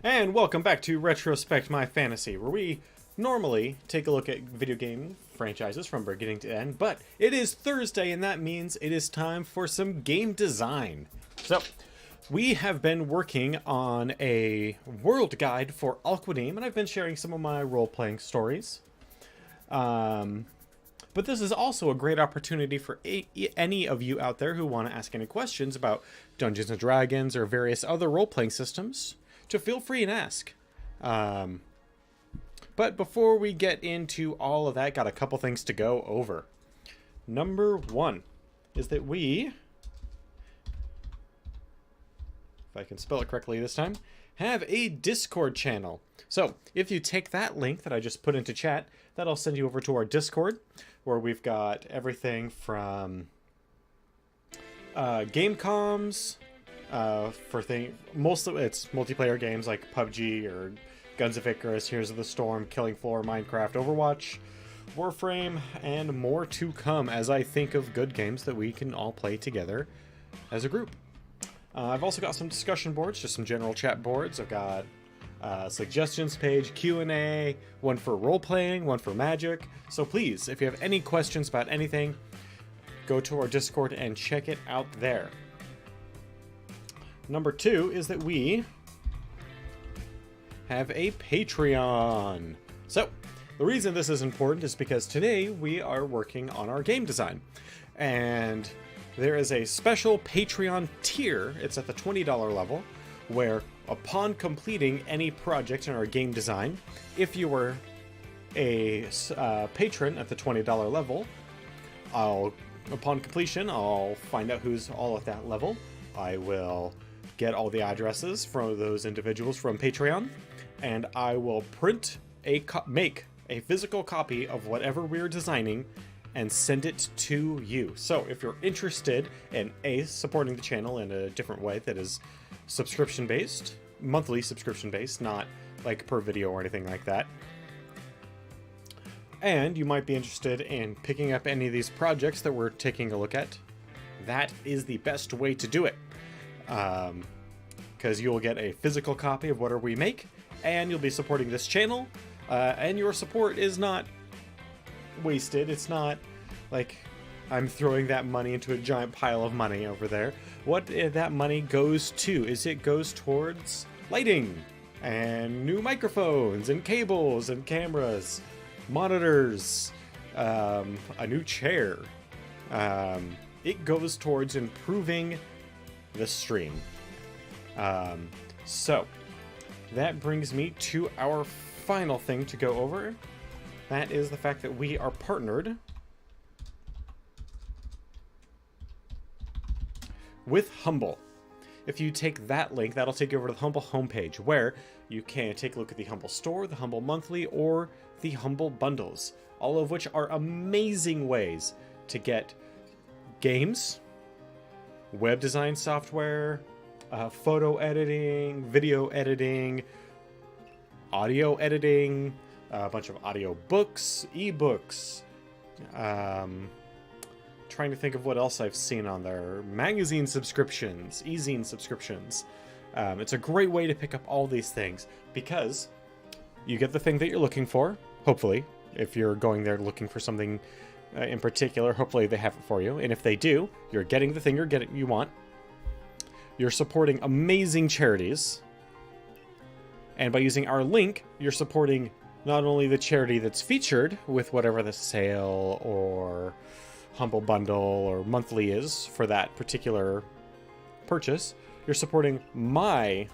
And welcome back to Retrospect My Fantasy, where we normally take a look at video game franchises from beginning to end, but it is Thursday, and that means it is time for some game design. So, we have been working on a world guide for Alquadim, and I've been sharing some of my role-playing stories. But this is also a great opportunity for any of you out there who want to ask any questions about Dungeons & Dragons or various other role-playing systems to feel free and ask. But before we get into all of that, got a couple things to go over. Number one is that we, if I can spell it correctly this time, have a Discord channel. So if you take that link that I just put into chat, that'll send you over to our Discord, where we've got everything from game comms, mostly it's multiplayer games like PUBG or Guns of Icarus, Heroes of the Storm, Killing Floor, Minecraft, Overwatch, Warframe, and more to come as I think of good games that we can all play together as a group. I've also got some discussion boards, just some general chat boards. I've got suggestions page, Q&A, one for role-playing, one for magic. So please, if you have any questions about anything, go to our Discord and check it out there. Number two is that we have a Patreon. So, the reason this is important is because today we are working on our game design. And there is a special Patreon tier, it's at the $20 level, where upon completing any project in our game design, if you were a patron at the $20 level, upon completion, I'll find out who's all at that level. I will get all the addresses from those individuals from Patreon, and I will make a physical copy of whatever we're designing and send it to you. So if you're interested in supporting the channel in a different way that is subscription based, monthly subscription based, not like per video or anything like that, and you might be interested in picking up any of these projects that we're taking a look at, that is the best way to do it. Because you'll get a physical copy of whatever we make, and you'll be supporting this channel, and your support is not wasted. It's not like I'm throwing that money into a giant pile of money over there. What that money goes to is it goes towards lighting, and new microphones, and cables, and cameras, monitors, a new chair. It goes towards improving the stream. So that brings me to our final thing to go over. That is the fact that we are partnered with Humble. If you take that link, that'll take you over to the Humble homepage, where you can take a look at the Humble store, the Humble monthly, or the Humble bundles, all of which are amazing ways to get games, web design software, photo editing, video editing, audio editing, a bunch of audio books, ebooks, trying to think of what else I've seen on there, magazine subscriptions, e-zine subscriptions. It's a great way to pick up all these things because you get the thing that you're looking for, hopefully. If you're going there looking for something in particular, hopefully they have it for you. And if they do, you're getting the thing you want. You're supporting amazing charities. And by using our link, you're supporting not only the charity that's featured with whatever the sale or Humble bundle or monthly is for that particular purchase, you're supporting my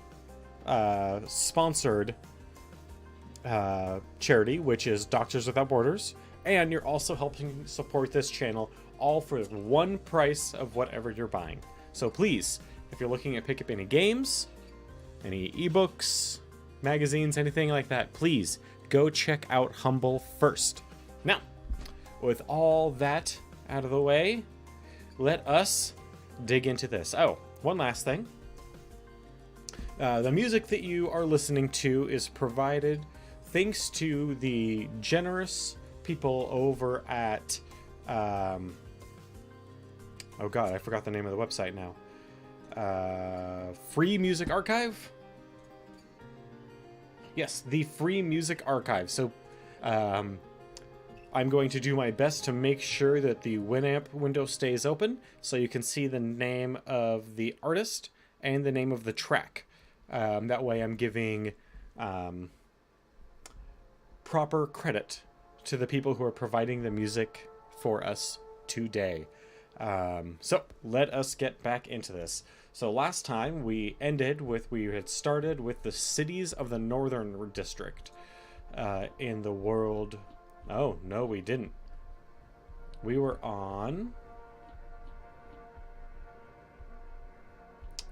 sponsored charity, which is Doctors Without Borders, and you're also helping support this channel, all for one price of whatever you're buying. So please, if you're looking at pick up any games, any ebooks, magazines, anything like that, please go check out Humble first. Now, with all that out of the way, let us dig into this. Oh, one last thing. The music that you are listening to is provided thanks to the generous people over at oh god, I forgot the name of the website now. Free Music Archive. Yes, the Free Music Archive. So, I'm going to do my best to make sure that the Winamp window stays open so you can see the name of the artist and the name of the track. That way I'm giving proper credit to the people who are providing the music for us today. So let us get back into this. So last time we had started with the cities of the Northern District in the world. Oh, no, we didn't. We were on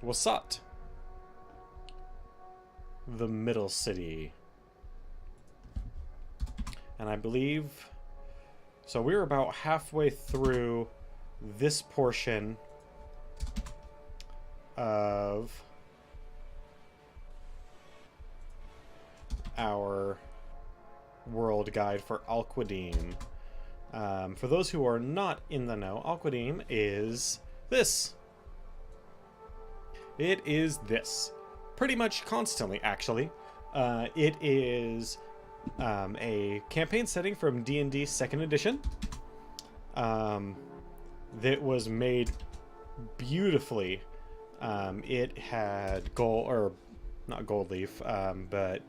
Wasat, the middle city. And I believe... So we were about halfway through this portion of our world guide for Al-Qadim. For those who are not in the know, Al-Qadim is this. It is this. Pretty much constantly, actually. It is a campaign setting from D&D 2nd edition that was made beautifully. It had not gold leaf, but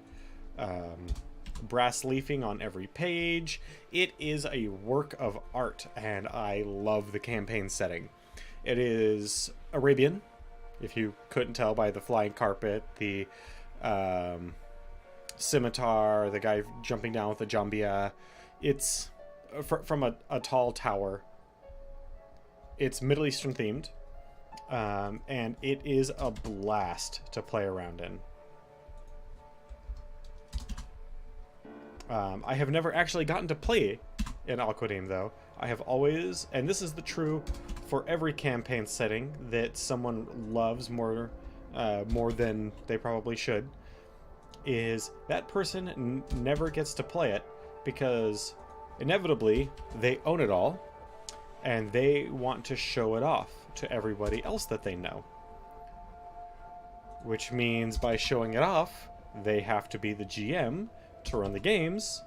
brass leafing on every page. It is a work of art, and I love the campaign setting. It is Arabian, if you couldn't tell by the flying carpet, the scimitar, the guy jumping down with the jambia. It's from a tall tower. It's Middle Eastern themed, and it is a blast to play around in. I have never actually gotten to play in Al-Qadim, though. I have always, and this is the true for every campaign setting that someone loves more than they probably should, is that person never gets to play it because inevitably they own it all and they want to show it off to everybody else that they know. Which means by showing it off, they have to be the GM to run the games,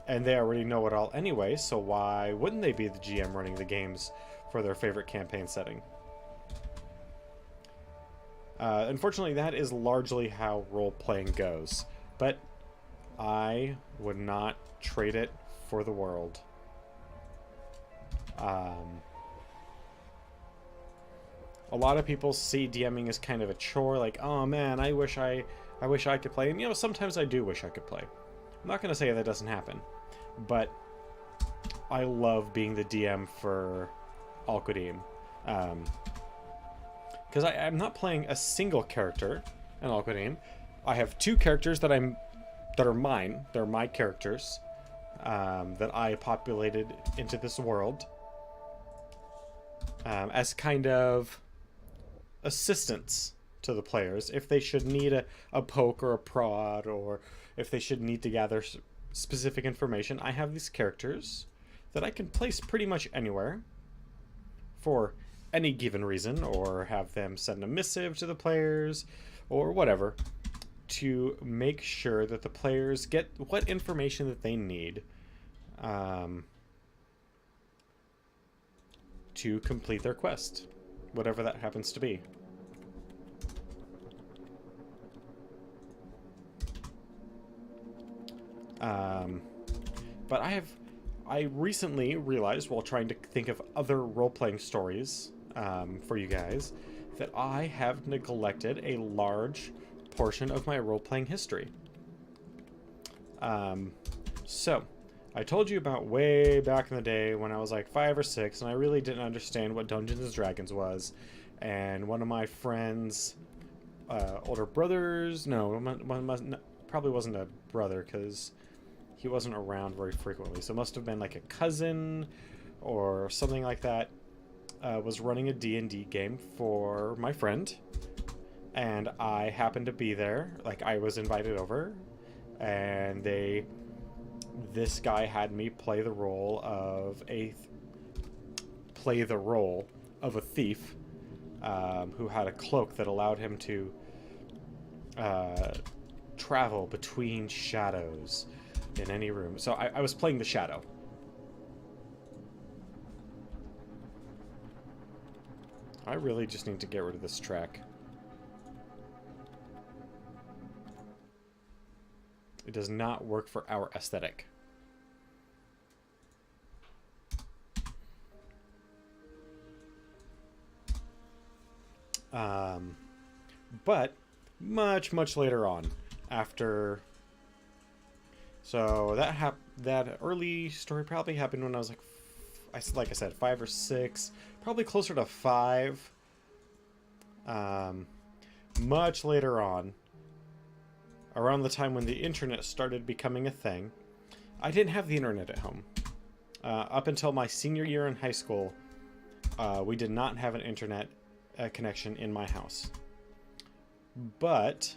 and they already know it all anyway, so why wouldn't they be the GM running the games for their favorite campaign setting? Unfortunately, that is largely how role-playing goes, but I would not trade it for the world. A lot of people see DMing as kind of a chore, like, oh man, I wish I could play. And, sometimes I do wish I could play. I'm not going to say that doesn't happen, but I love being the DM for Al-Qadim. Because I'm not playing a single character in Al-Qadim. I have two characters that are mine. They're my characters that I populated into this world as kind of assistants to the players if they should need a poke or a prod, or if they should need to gather specific information. I have these characters that I can place pretty much anywhere for any given reason, or have them send a missive to the players or whatever, to make sure that the players get what information that they need to complete their quest, whatever that happens to be. But I recently realized, while trying to think of other role-playing stories for you guys, that I have neglected a large portion of my role-playing history. So, I told you about way back in the day when I was like 5 or 6, and I really didn't understand what Dungeons and Dragons was. And one of my friends' older brothers, probably wasn't a brother, because he wasn't around very frequently, so it must have been like a cousin or something like that, was running a D&D game for my friend, and I happened to be there. Like, I was invited over, and this guy had me play the role of a thief who had a cloak that allowed him to uh, travel between shadows in any room. So I was playing the shadow. I really just need to get rid of this track. It does not work for our aesthetic. But much later on, after, so that early story probably happened when I was like I said, 5 or 6, probably closer to 5. Much later on, around the time when the internet started becoming a thing, I didn't have the internet at home. Up until my senior year in high school, we did not have an internet connection in my house. But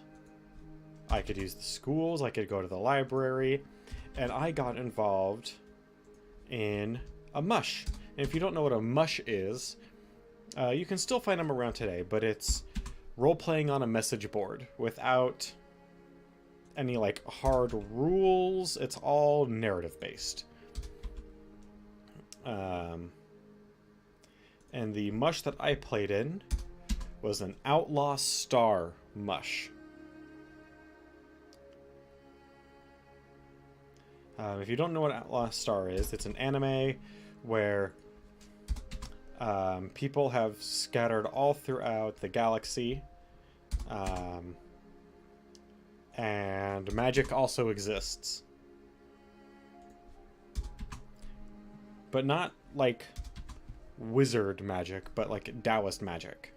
I could use the schools, I could go to the library, and I got involved in a mush. And if you don't know what a mush is, you can still find them around today, but it's role-playing on a message board without any like hard rules. It's all narrative-based. And the mush that I played in was an Outlaw Star mush. If you don't know what Outlaw Star is, it's an anime where people have scattered all throughout the galaxy, and magic also exists. But not like wizard magic, but like Taoist magic.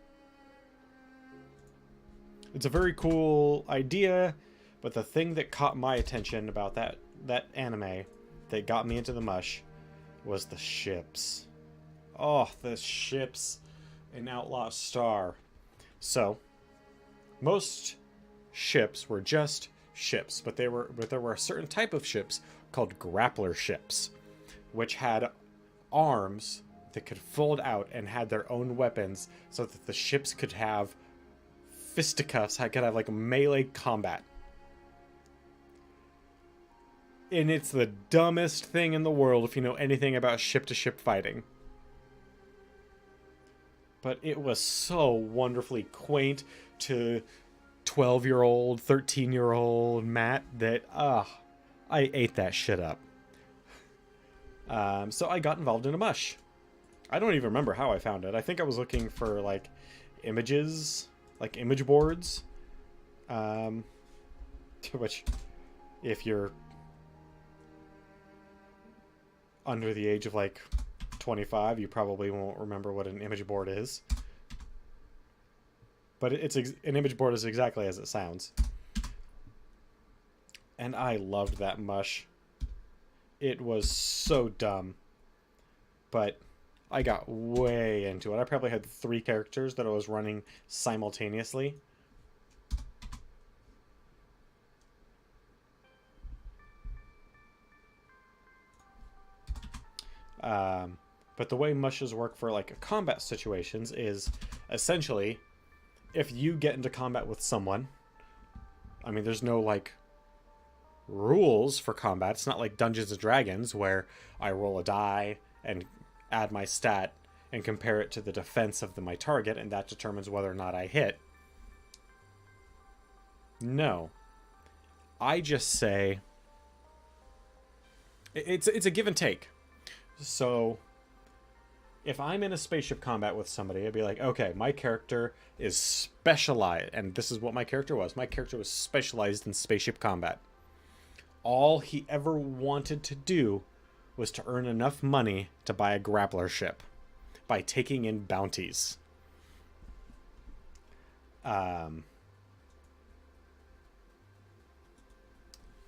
It's a very cool idea, but the thing that caught my attention about that anime that got me into the mush was the ships. Oh, the ships in Outlaw Star. So, most ships were just ships, but there were a certain type of ships called grappler ships, which had arms that could fold out and had their own weapons, so that the ships could have fisticuffs. I could have like melee combat. And it's the dumbest thing in the world if you know anything about ship-to-ship fighting. But it was so wonderfully quaint to 12-year-old, 13-year-old Matt that, I ate that shit up. So I got involved in a mush. I don't even remember how I found it. I think I was looking for, like, images, like image boards. Which, if you're under the age of, like, 25, you probably won't remember what an image board is. But an image board is exactly as it sounds. And I loved that mush. It was so dumb. But I got way into it. I probably had 3 characters that I was running simultaneously. But the way mushes work for like combat situations is essentially if you get into combat with someone, I mean, there's no like rules for combat. It's not like Dungeons and Dragons where I roll a die and add my stat and compare it to the defense of my target, and that determines whether or not I hit. No. I just say it's a give and take. So if I'm in a spaceship combat with somebody, I'd be like, okay, my character is specialized, and this is what my character was. My character was specialized in spaceship combat. All he ever wanted to do was to earn enough money to buy a grappler ship by taking in bounties.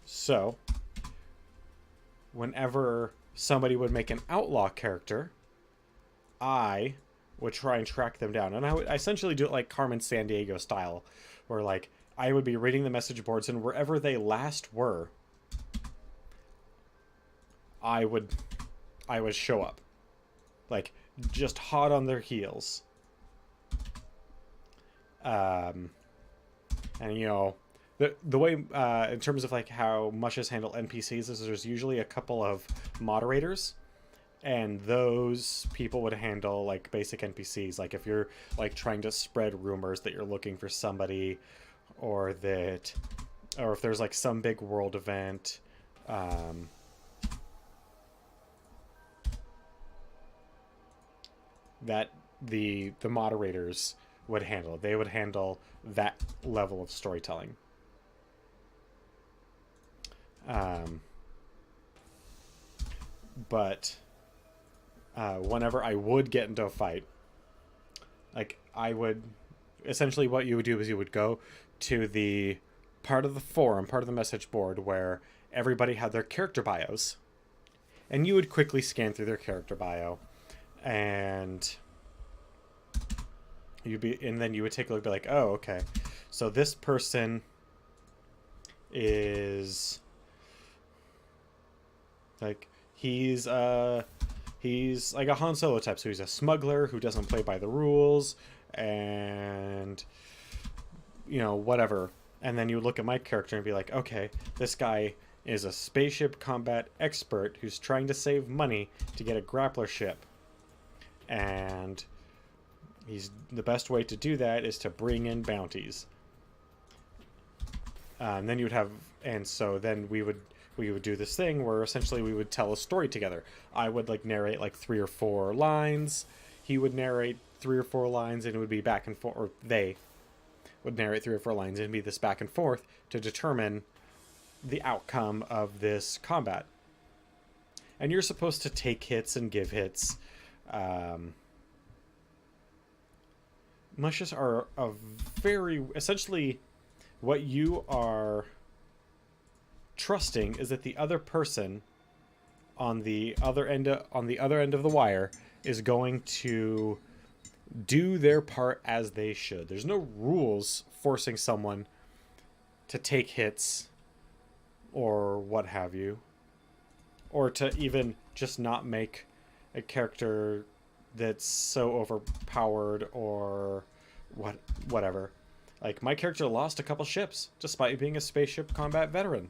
So, whenever somebody would make an outlaw character, I would try and track them down. And I would essentially do it like Carmen Sandiego style, where like I would be reading the message boards, and wherever they last were, I would show up. Like, just hot on their heels. And, you know, the way in terms of like how Mushes handle NPCs is there's usually a couple of moderators, and those people would handle like basic NPCs. Like if you're like trying to spread rumors that you're looking for somebody, or that, or if there's like some big world event, that the moderators would handle. They would handle that level of storytelling. But whenever I would get into a fight, like I would essentially what you would do is you would go to the part of the forum, part of the message board where everybody had their character bios, and you would quickly scan through their character bio, and then you would take a look, be like, oh, okay, so this person is like he's like a Han Solo type, so he's a smuggler who doesn't play by the rules, and you know, whatever. And then you would look at my character and be like, okay, this guy is a spaceship combat expert who's trying to save money to get a grappler ship, and the best way to do that is to bring in bounties. And then you would have, and so then we would do this thing where essentially we would tell a story together. I would like narrate like 3 or 4 lines. He would narrate 3 or 4 lines, and it would be back and forth, or they would narrate 3 or 4 lines, and it'd be this back and forth to determine the outcome of this combat. And you're supposed to take hits and give hits. Mushes are a very, essentially what you are trusting is that the other person on the other end of the wire is going to do their part as they should. There's no rules forcing someone to take hits or what have you, or to even just not make a character that's so overpowered or whatever. Like my character lost a couple ships despite being a spaceship combat veteran.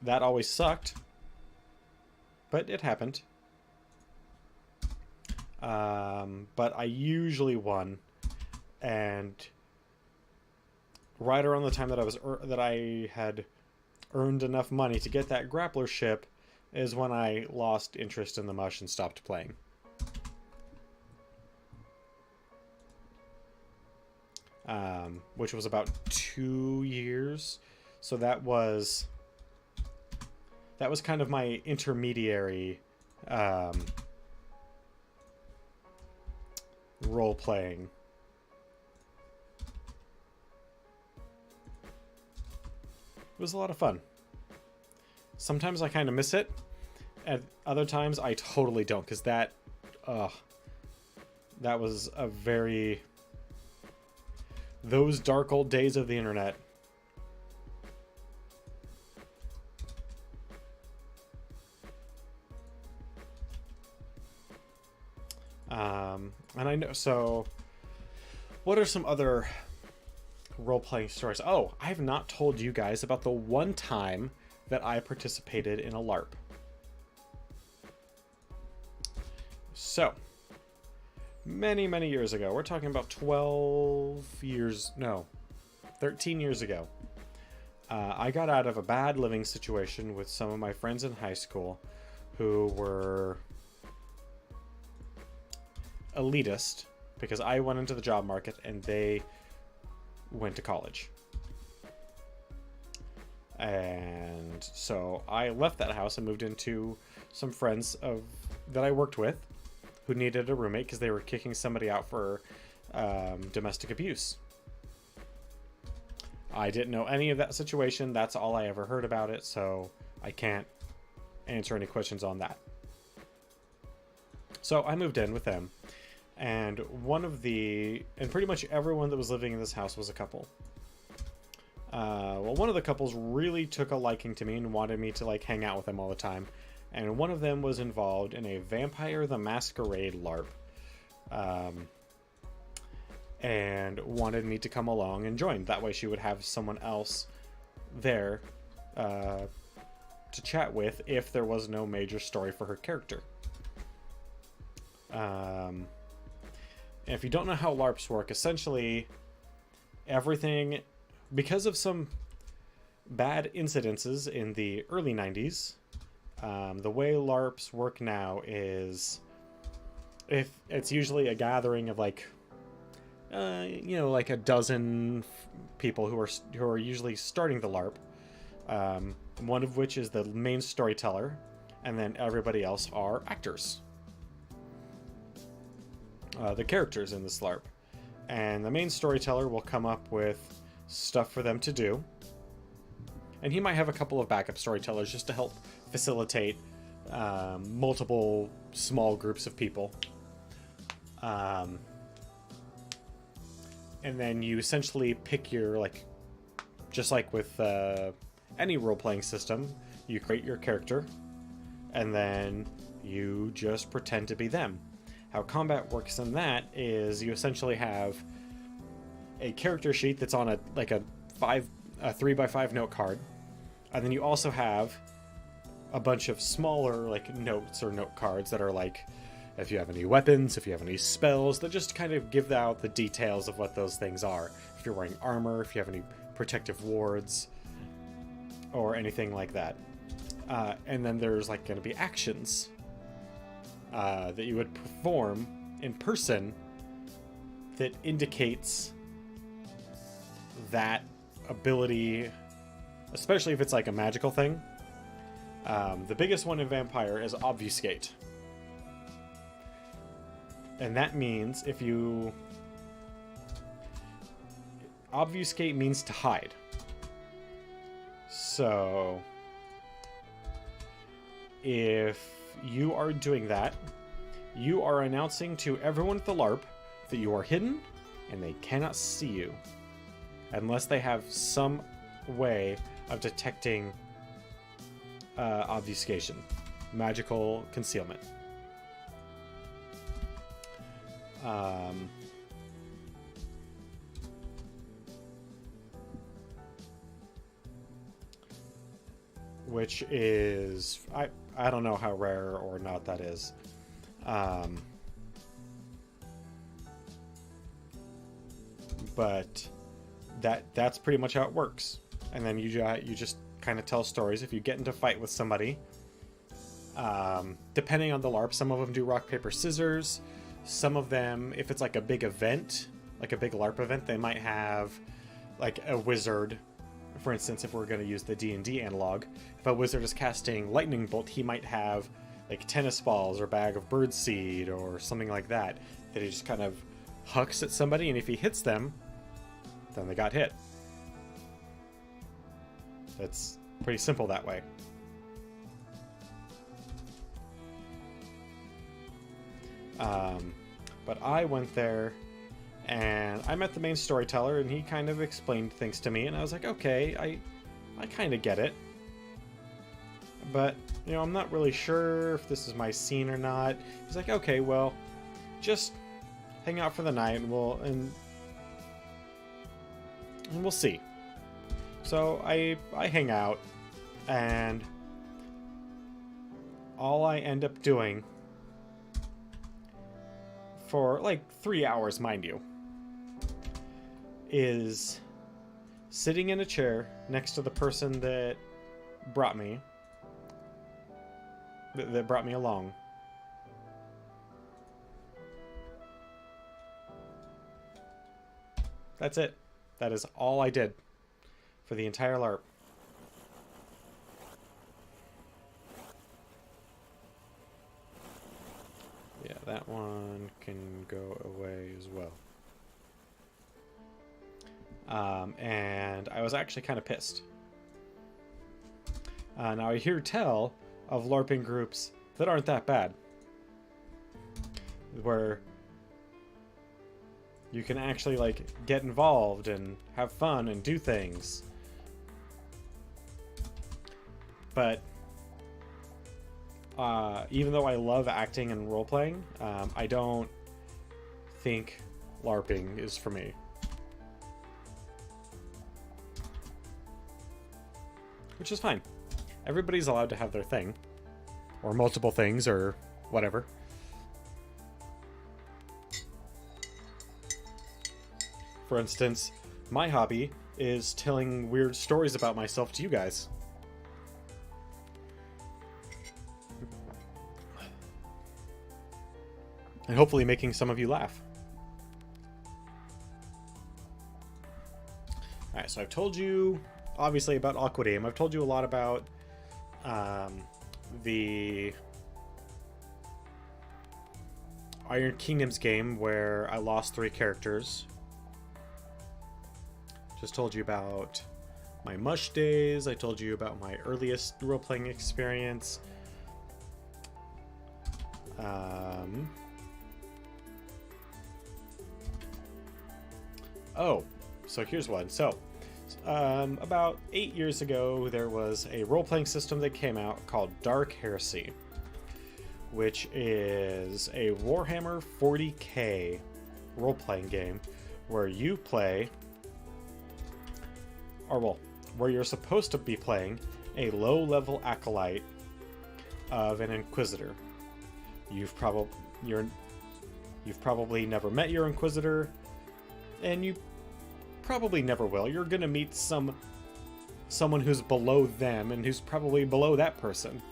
That always sucked, but it happened. But I usually won, and right around the time that I had earned enough money to get that grappler ship is when I lost interest in the mush and stopped playing. Which was about 2 years. So that was kind of my intermediary role playing. It was a lot of fun. Sometimes I kind of miss it, and other times I totally don't, because that was a very, those dark old days of the internet. And I know, so what are some other role-playing stories? Oh, I have not told you guys about the one time that I participated in a LARP. So, many, many years ago, we're talking about 13 years ago, I got out of a bad living situation with some of my friends in high school who were elitist, because I went into the job market and they went to college. And so I left that house and moved into some friends that I worked with who needed a roommate because they were kicking somebody out for domestic abuse. I didn't know any of that situation. That's all I ever heard about it, so I can't answer any questions on that. So I moved in with them. And pretty much everyone that was living in this house was a couple. Well, one of the couples really took a liking to me and wanted me to like hang out with them all the time. And one of them was involved in a Vampire the Masquerade LARP. and wanted me to come along and join. That way she would have someone else there to chat with if there was no major story for her character. And if you don't know how LARPs work, essentially everything, because of some bad incidences in the early 90s, the way LARPs work now is, if it's usually a gathering of like a dozen people who are usually starting the LARP, one of which is the main storyteller, and then everybody else are actors, the characters in this LARP. And the main storyteller will come up with stuff for them to do, and he might have a couple of backup storytellers just to help facilitate multiple small groups of people. And then you essentially pick your, just like with any role-playing system, you create your character, and then you just pretend to be them. How combat works in that is you essentially have a character sheet that's on a 3x5 note card, and then you also have a bunch of smaller notes or note cards that are if you have any weapons, if you have any spells, that just kind of give out the details of what those things are. If you're wearing armor, if you have any protective wards, or anything like that. And then there's going to be actions that you would perform in person that indicates that ability, especially if it's a magical thing. The biggest one in Vampire is Obfuscate. And that means Obfuscate means to hide. So if you are doing that, you are announcing to everyone at the LARP that you are hidden and they cannot see you unless they have some way of detecting obfuscation, magical concealment. Which is, I don't know how rare or not that is. But that's pretty much how it works. And then you just kind of tell stories. If you get into a fight with somebody, depending on the LARP, some of them do rock, paper, scissors. Some of them, if it's a big event, a big LARP event, they might have a wizard. For instance, if we're going to use the D&D analog, if a wizard is casting lightning bolt, he might have tennis balls or bag of birdseed or something like that he just kind of hucks at somebody, and if he hits them, then they got hit. It's pretty simple that way. But I went there and I met the main storyteller, and he kind of explained things to me, and I was like, okay, I kind of get it. But, I'm not really sure if this is my scene or not. He's like, okay, well, just hang out for the night and we'll see. So I hang out, and all I end up doing for 3 hours, mind you, is sitting in a chair next to the person that brought me along. That's it. That is all I did for the entire LARP. Yeah, that one can go away as well. And I was actually kind of pissed. Now I hear tell of LARPing groups that aren't that bad, where you can actually get involved and have fun and do things. But even though I love acting and role-playing, I don't think LARPing is for me. Which is fine. Everybody's allowed to have their thing. Or multiple things, or whatever. For instance, my hobby is telling weird stories about myself to you guys. And hopefully making some of you laugh. Alright, so I've told you, obviously, about Aquadame. I've told you a lot about the Iron Kingdoms game where I lost 3 characters. Just told you about my Mush days. I told you about my earliest role-playing experience. Oh, so here's one. So, about 8 years ago, there was a role-playing system that came out called Dark Heresy, which is a Warhammer 40k role-playing game where you play, or well, where you're supposed to be playing a low-level acolyte of an Inquisitor. You've probably never met your Inquisitor, and you probably never will. You're gonna meet someone who's below them and who's probably below that person.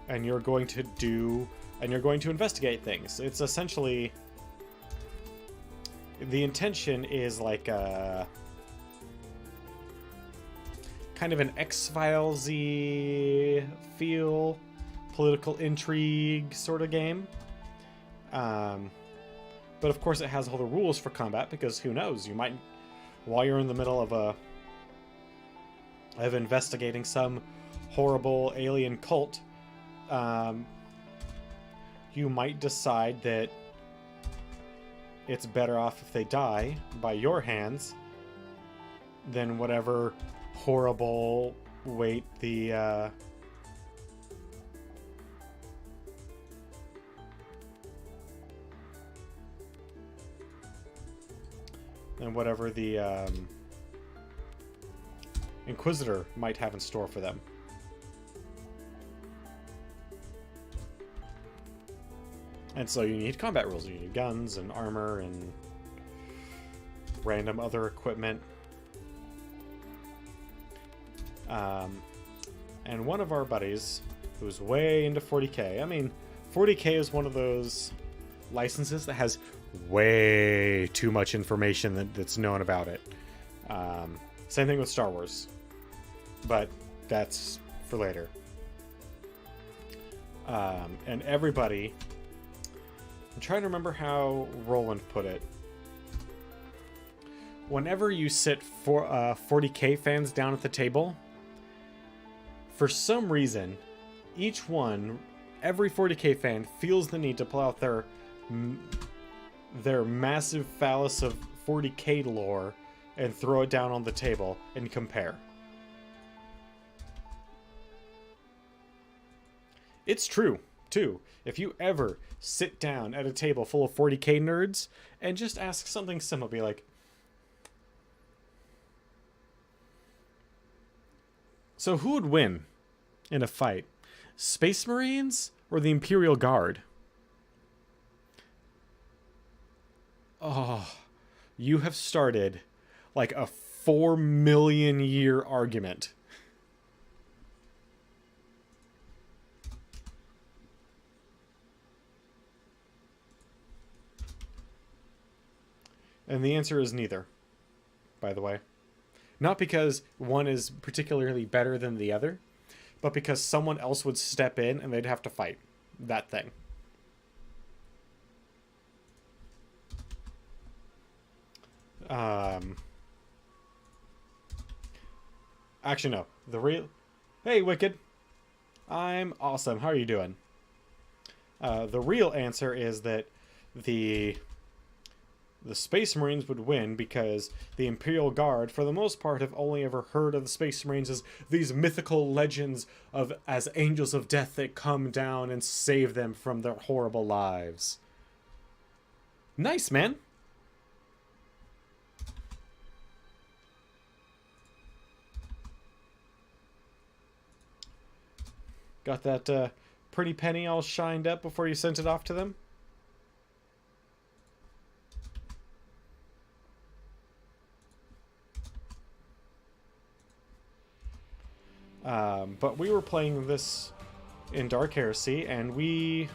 And you're going to investigate things. It's essentially, the intention is like a kind of an X-Files-y feel, political intrigue sort of game. But of course it has all the rules for combat, because who knows, you might, while you're in the middle of investigating some horrible alien cult, you might decide that it's better off if they die by your hands than whatever horrible weight the Inquisitor might have in store for them. And so you need combat rules. You need guns and armor and random other equipment. And one of our buddies, who's way into 40k, I mean, 40k is one of those licenses that has way too much information that's known about it. Same thing with Star Wars, but that's for later. And everybody, I'm trying to remember how Roland put it. Whenever you sit for 40k fans down at the table, for some reason, every 40k fan feels the need to pull out their massive phallus of 40k lore and throw it down on the table and compare. It's true, too. If you ever sit down at a table full of 40k nerds and just ask something simple, be like, so who would win in a fight? Space Marines or the Imperial Guard? Oh, you have started like a 4 million year argument. And the answer is neither, by the way. Not because one is particularly better than the other, but because someone else would step in and they'd have to fight that thing. Actually, no. Hey, Wicked. I'm awesome. How are you doing? The real answer is that the Space Marines would win because the Imperial Guard, for the most part, have only ever heard of the Space Marines as these mythical legends as angels of death that come down and save them from their horrible lives. Nice, man. Got that pretty penny all shined up before you sent it off to them? But we were playing this in Dark Heresy, and we...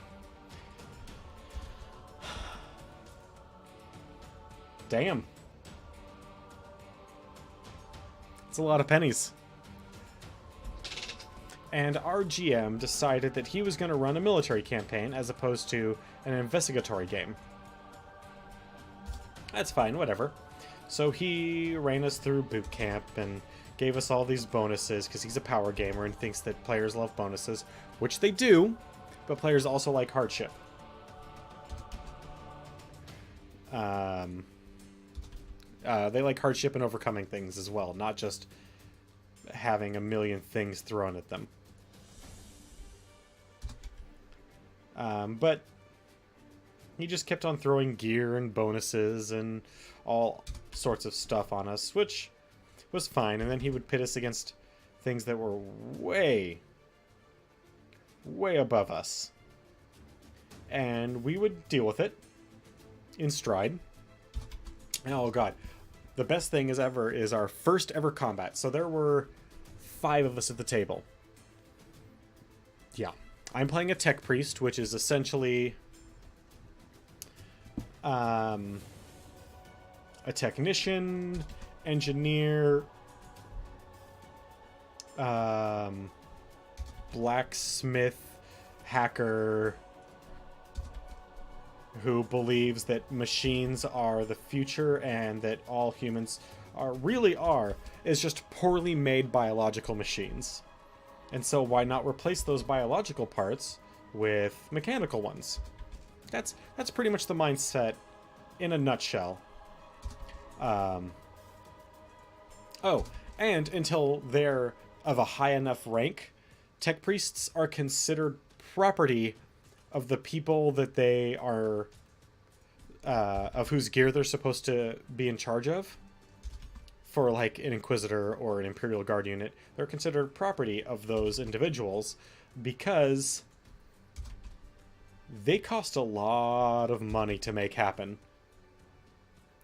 Damn. It's a lot of pennies. And our GM decided that he was going to run a military campaign as opposed to an investigatory game. That's fine, whatever. So he ran us through boot camp and gave us all these bonuses because he's a power gamer and thinks that players love bonuses, which they do, but players also like hardship. They like hardship and overcoming things as well, not just having a million things thrown at them. But he just kept on throwing gear and bonuses and all sorts of stuff on us, which was fine. And then he would pit us against things that were way, way above us. And we would deal with it in stride. And oh god, the best thing is our first ever combat. So there were 5 of us at the table. Yeah. I'm playing a tech priest, which is essentially a technician, engineer, blacksmith, hacker, who believes that machines are the future and that all humans really are is just poorly made biological machines. And so why not replace those biological parts with mechanical ones? That's pretty much the mindset in a nutshell. Oh, and until they're of a high enough rank, tech priests are considered property of the people that they are, of whose gear they're supposed to be in charge of. For like an Inquisitor or an Imperial Guard unit, they're considered property of those individuals because they cost a lot of money to make happen.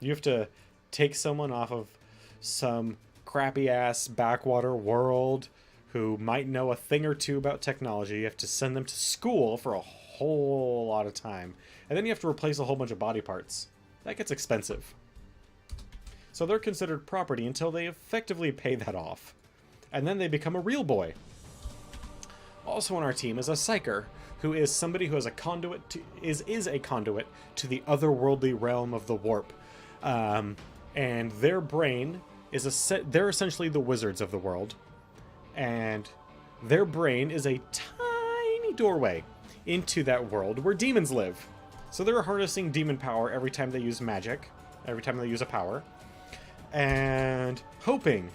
You have to take someone off of some crappy-ass backwater world who might know a thing or two about technology. You have to send them to school for a whole lot of time. And then you have to replace a whole bunch of body parts. That gets expensive. So they're considered property until they effectively pay that off. And then they become a real boy. Also on our team is a psyker, who is somebody who has a conduit to, is a conduit to the otherworldly realm of the warp. And their brain is they're essentially the wizards of the world. And their brain is a tiny doorway into that world where demons live. So they're harnessing demon power every time they use magic, every time they use a power, and hoping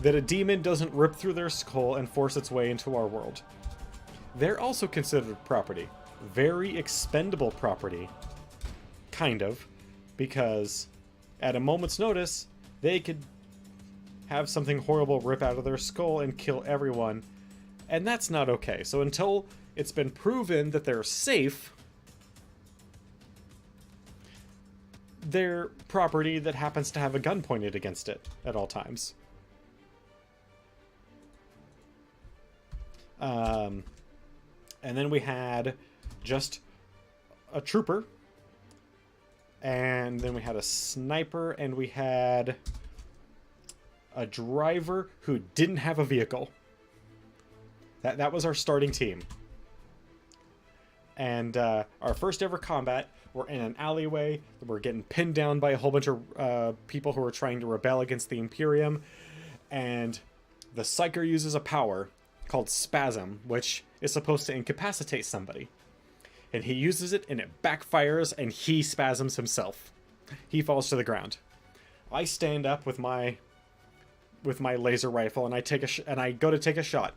that a demon doesn't rip through their skull and force its way into our world. They're also considered property. Very expendable property. Kind of. Because at a moment's notice, they could have something horrible rip out of their skull and kill everyone. And that's not okay. So until it's been proven that they're safe, they're property that happens to have a gun pointed against it at all times. And then we had just a trooper, and then we had a sniper, and we had a driver who didn't have a vehicle. That was our starting team. And our first ever combat, we're in an alleyway. We're getting pinned down by a whole bunch of people who are trying to rebel against the Imperium. And the Psyker uses a power called Spasm, which is supposed to incapacitate somebody. And he uses it, and it backfires, and he spasms himself. He falls to the ground. I stand up with my laser rifle, and I go to take a shot.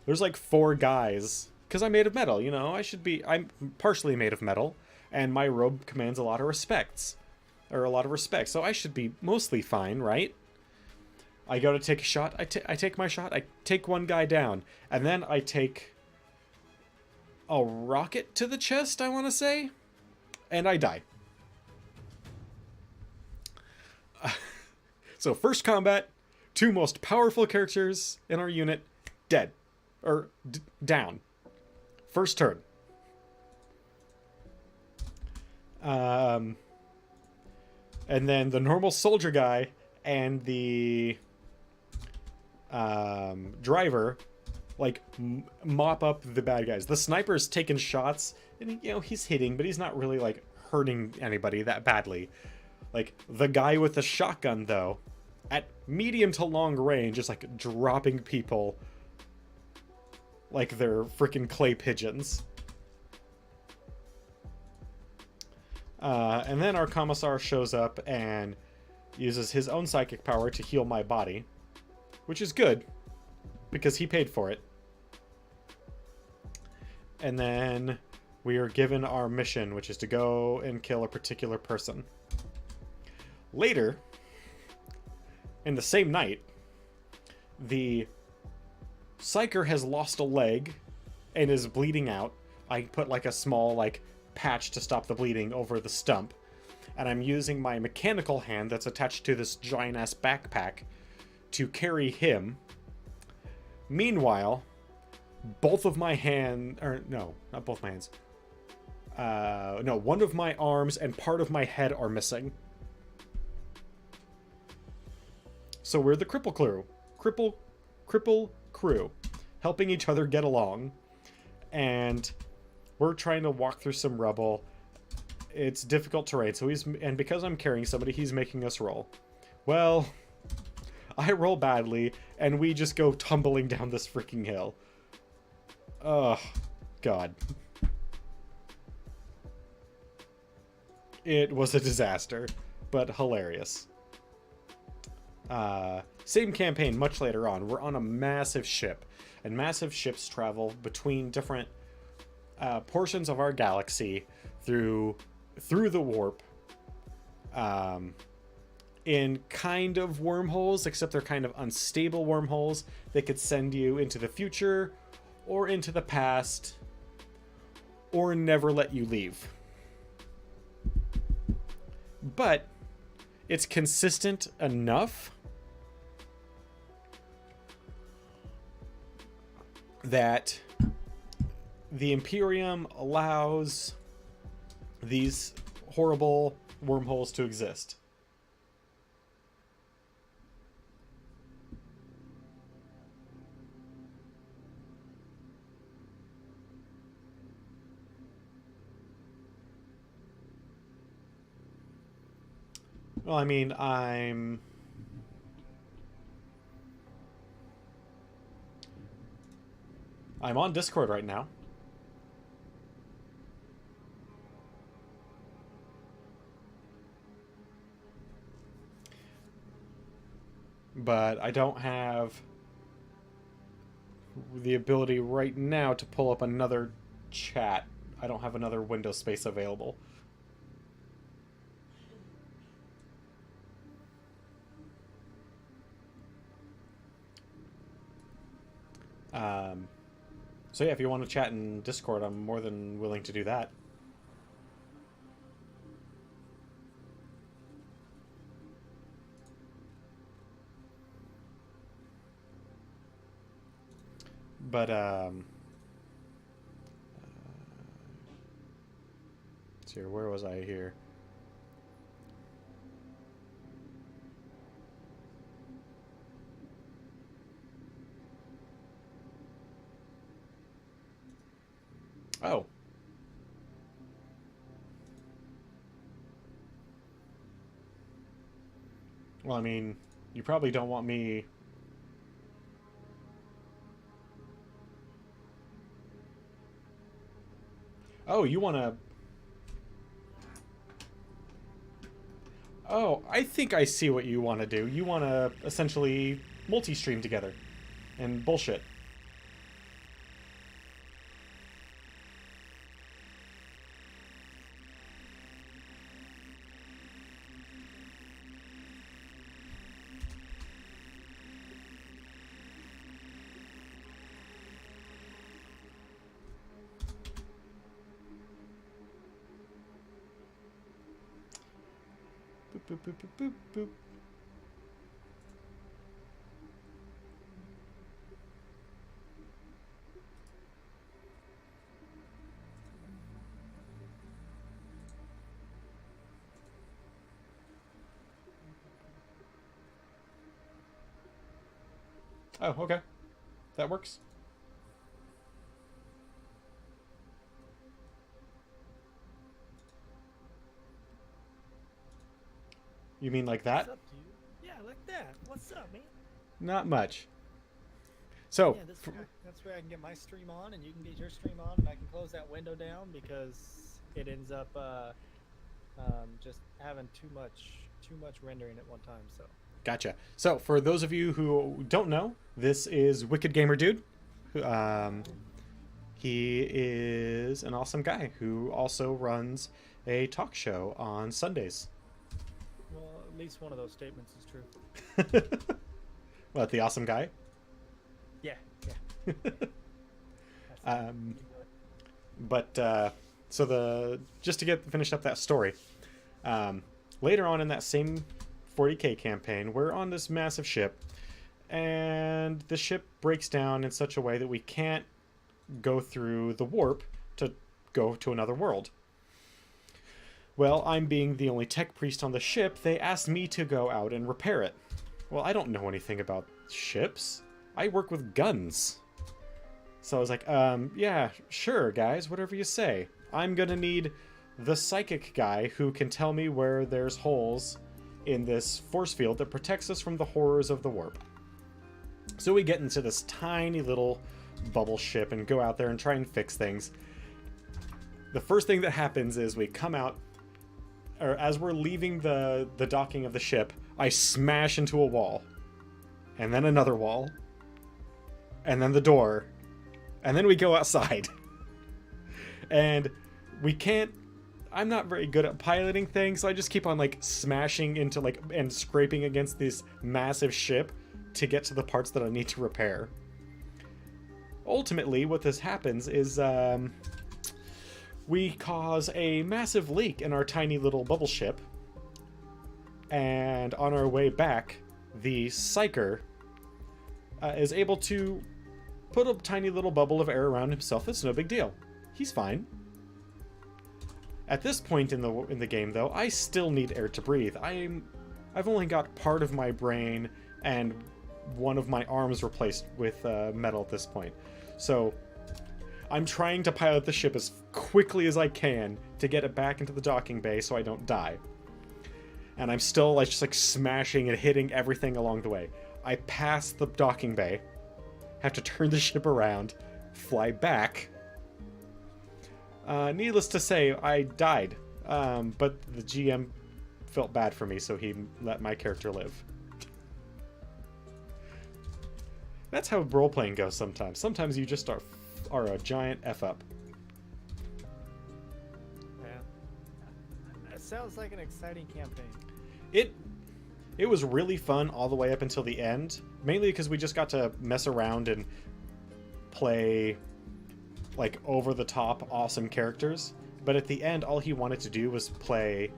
There's like 4 guys, because I'm made of metal, you know. I'm partially made of metal. and my robe commands a lot of respect. So I should be mostly fine, right? I go to take a shot, I take my shot, I take one guy down, and then I take a rocket to the chest, I want to say, and I die. So first combat, two most powerful characters in our unit, dead. Or down. First turn. And then the normal soldier guy and the driver, like, mop up the bad guys. The sniper's taking shots, and, you know, he's hitting, but he's not really, like, hurting anybody that badly. Like, the guy with the shotgun, though, at medium to long range, is, like, dropping people like they're freaking clay pigeons. And then our commissar shows up and uses his own psychic power to heal my body, which is good, because he paid for it. And then we are given our mission, which is to go and kill a particular person. Later, in the same night, the Psyker has lost a leg and is bleeding out. I put like a small like patch to stop the bleeding over the stump, and I'm using my mechanical hand that's attached to this giant ass backpack to carry him. Meanwhile, both of my hand, or no, not both my hands. No, one of my arms and part of my head are missing. So we're the cripple crew. Cripple crew, helping each other get along, and we're trying to walk through some rubble. It's difficult terrain, so and because I'm carrying somebody, he's making us roll. Well, I roll badly, and we just go tumbling down this freaking hill. Oh, God. It was a disaster, but hilarious. Same campaign much later on. We're on a massive ship, and massive ships travel between different portions of our galaxy through the warp, in kind of wormholes, except they're kind of unstable wormholes that could send you into the future or into the past or never let you leave. But it's consistent enough that the Imperium allows these horrible wormholes to exist. Well, I mean, I'm on Discord right now. But I don't have the ability right now to pull up another chat. I don't have another window space available. So yeah, if you want to chat in Discord, I'm more than willing to do that. But let's see, where was I here? Oh. Well, I mean, you probably don't want me... Oh, you want to... Oh, I think I see what you want to do. You want to essentially multi-stream together and bullshit. Boop, boop, boop, boop, boop. Oh, okay. That works. You mean like that? It's up to you. Yeah, like that. What's up, man? Not much. So, Yeah, that's where I can get my stream on, and you can get your stream on, and I can close that window down because it ends up just having too much rendering at one time. So gotcha. So, for those of you who don't know, this is Wicked Gamer Dude. He is an awesome guy who also runs a talk show on Sundays. well, at least one of those statements is true. What, the awesome guy? Yeah, yeah. But so just to get finished up that story, later on in that same 40K campaign, we're on this massive ship, and the ship breaks down in such a way that we can't go through the warp to go to another world. Well, I'm being the only tech priest on the ship, they asked me to go out and repair it. Well, I don't know anything about ships. I work with guns. So I was like, yeah, sure, guys, whatever you say. I'm gonna need the psychic guy who can tell me where there's holes in this force field that protects us from the horrors of the warp. So we get into this tiny little bubble ship and go out there and try and fix things. The first thing that happens is we come out, or as we're leaving the docking of the ship, I smash into a wall. And then another wall. And then the door. And then we go outside. And we can't... I'm not very good at piloting things, so I just keep on, like, smashing into, like, and scraping against this massive ship to get to the parts that I need to repair. Ultimately, what this happens is, we cause a massive leak in our tiny little bubble ship. And on our way back, the Psyker is able to put a tiny little bubble of air around himself. It's no big deal. He's fine. At this point in the game, though, I still need air to breathe. I've only got part of my brain and one of my arms replaced with metal at this point. So I'm trying to pilot the ship as quickly as I can to get it back into the docking bay so I don't die. And I'm still just like smashing and hitting everything along the way. I pass the docking bay, have to turn the ship around, fly back. Needless to say, I died, but the GM felt bad for me, so he let my character live. That's how role-playing goes sometimes. Sometimes you just are a giant F-up. Yeah. That sounds like an exciting campaign. It was really fun all the way up until the end, mainly because we just got to mess around and play like over-the-top awesome characters. But at the end, all he wanted to do was play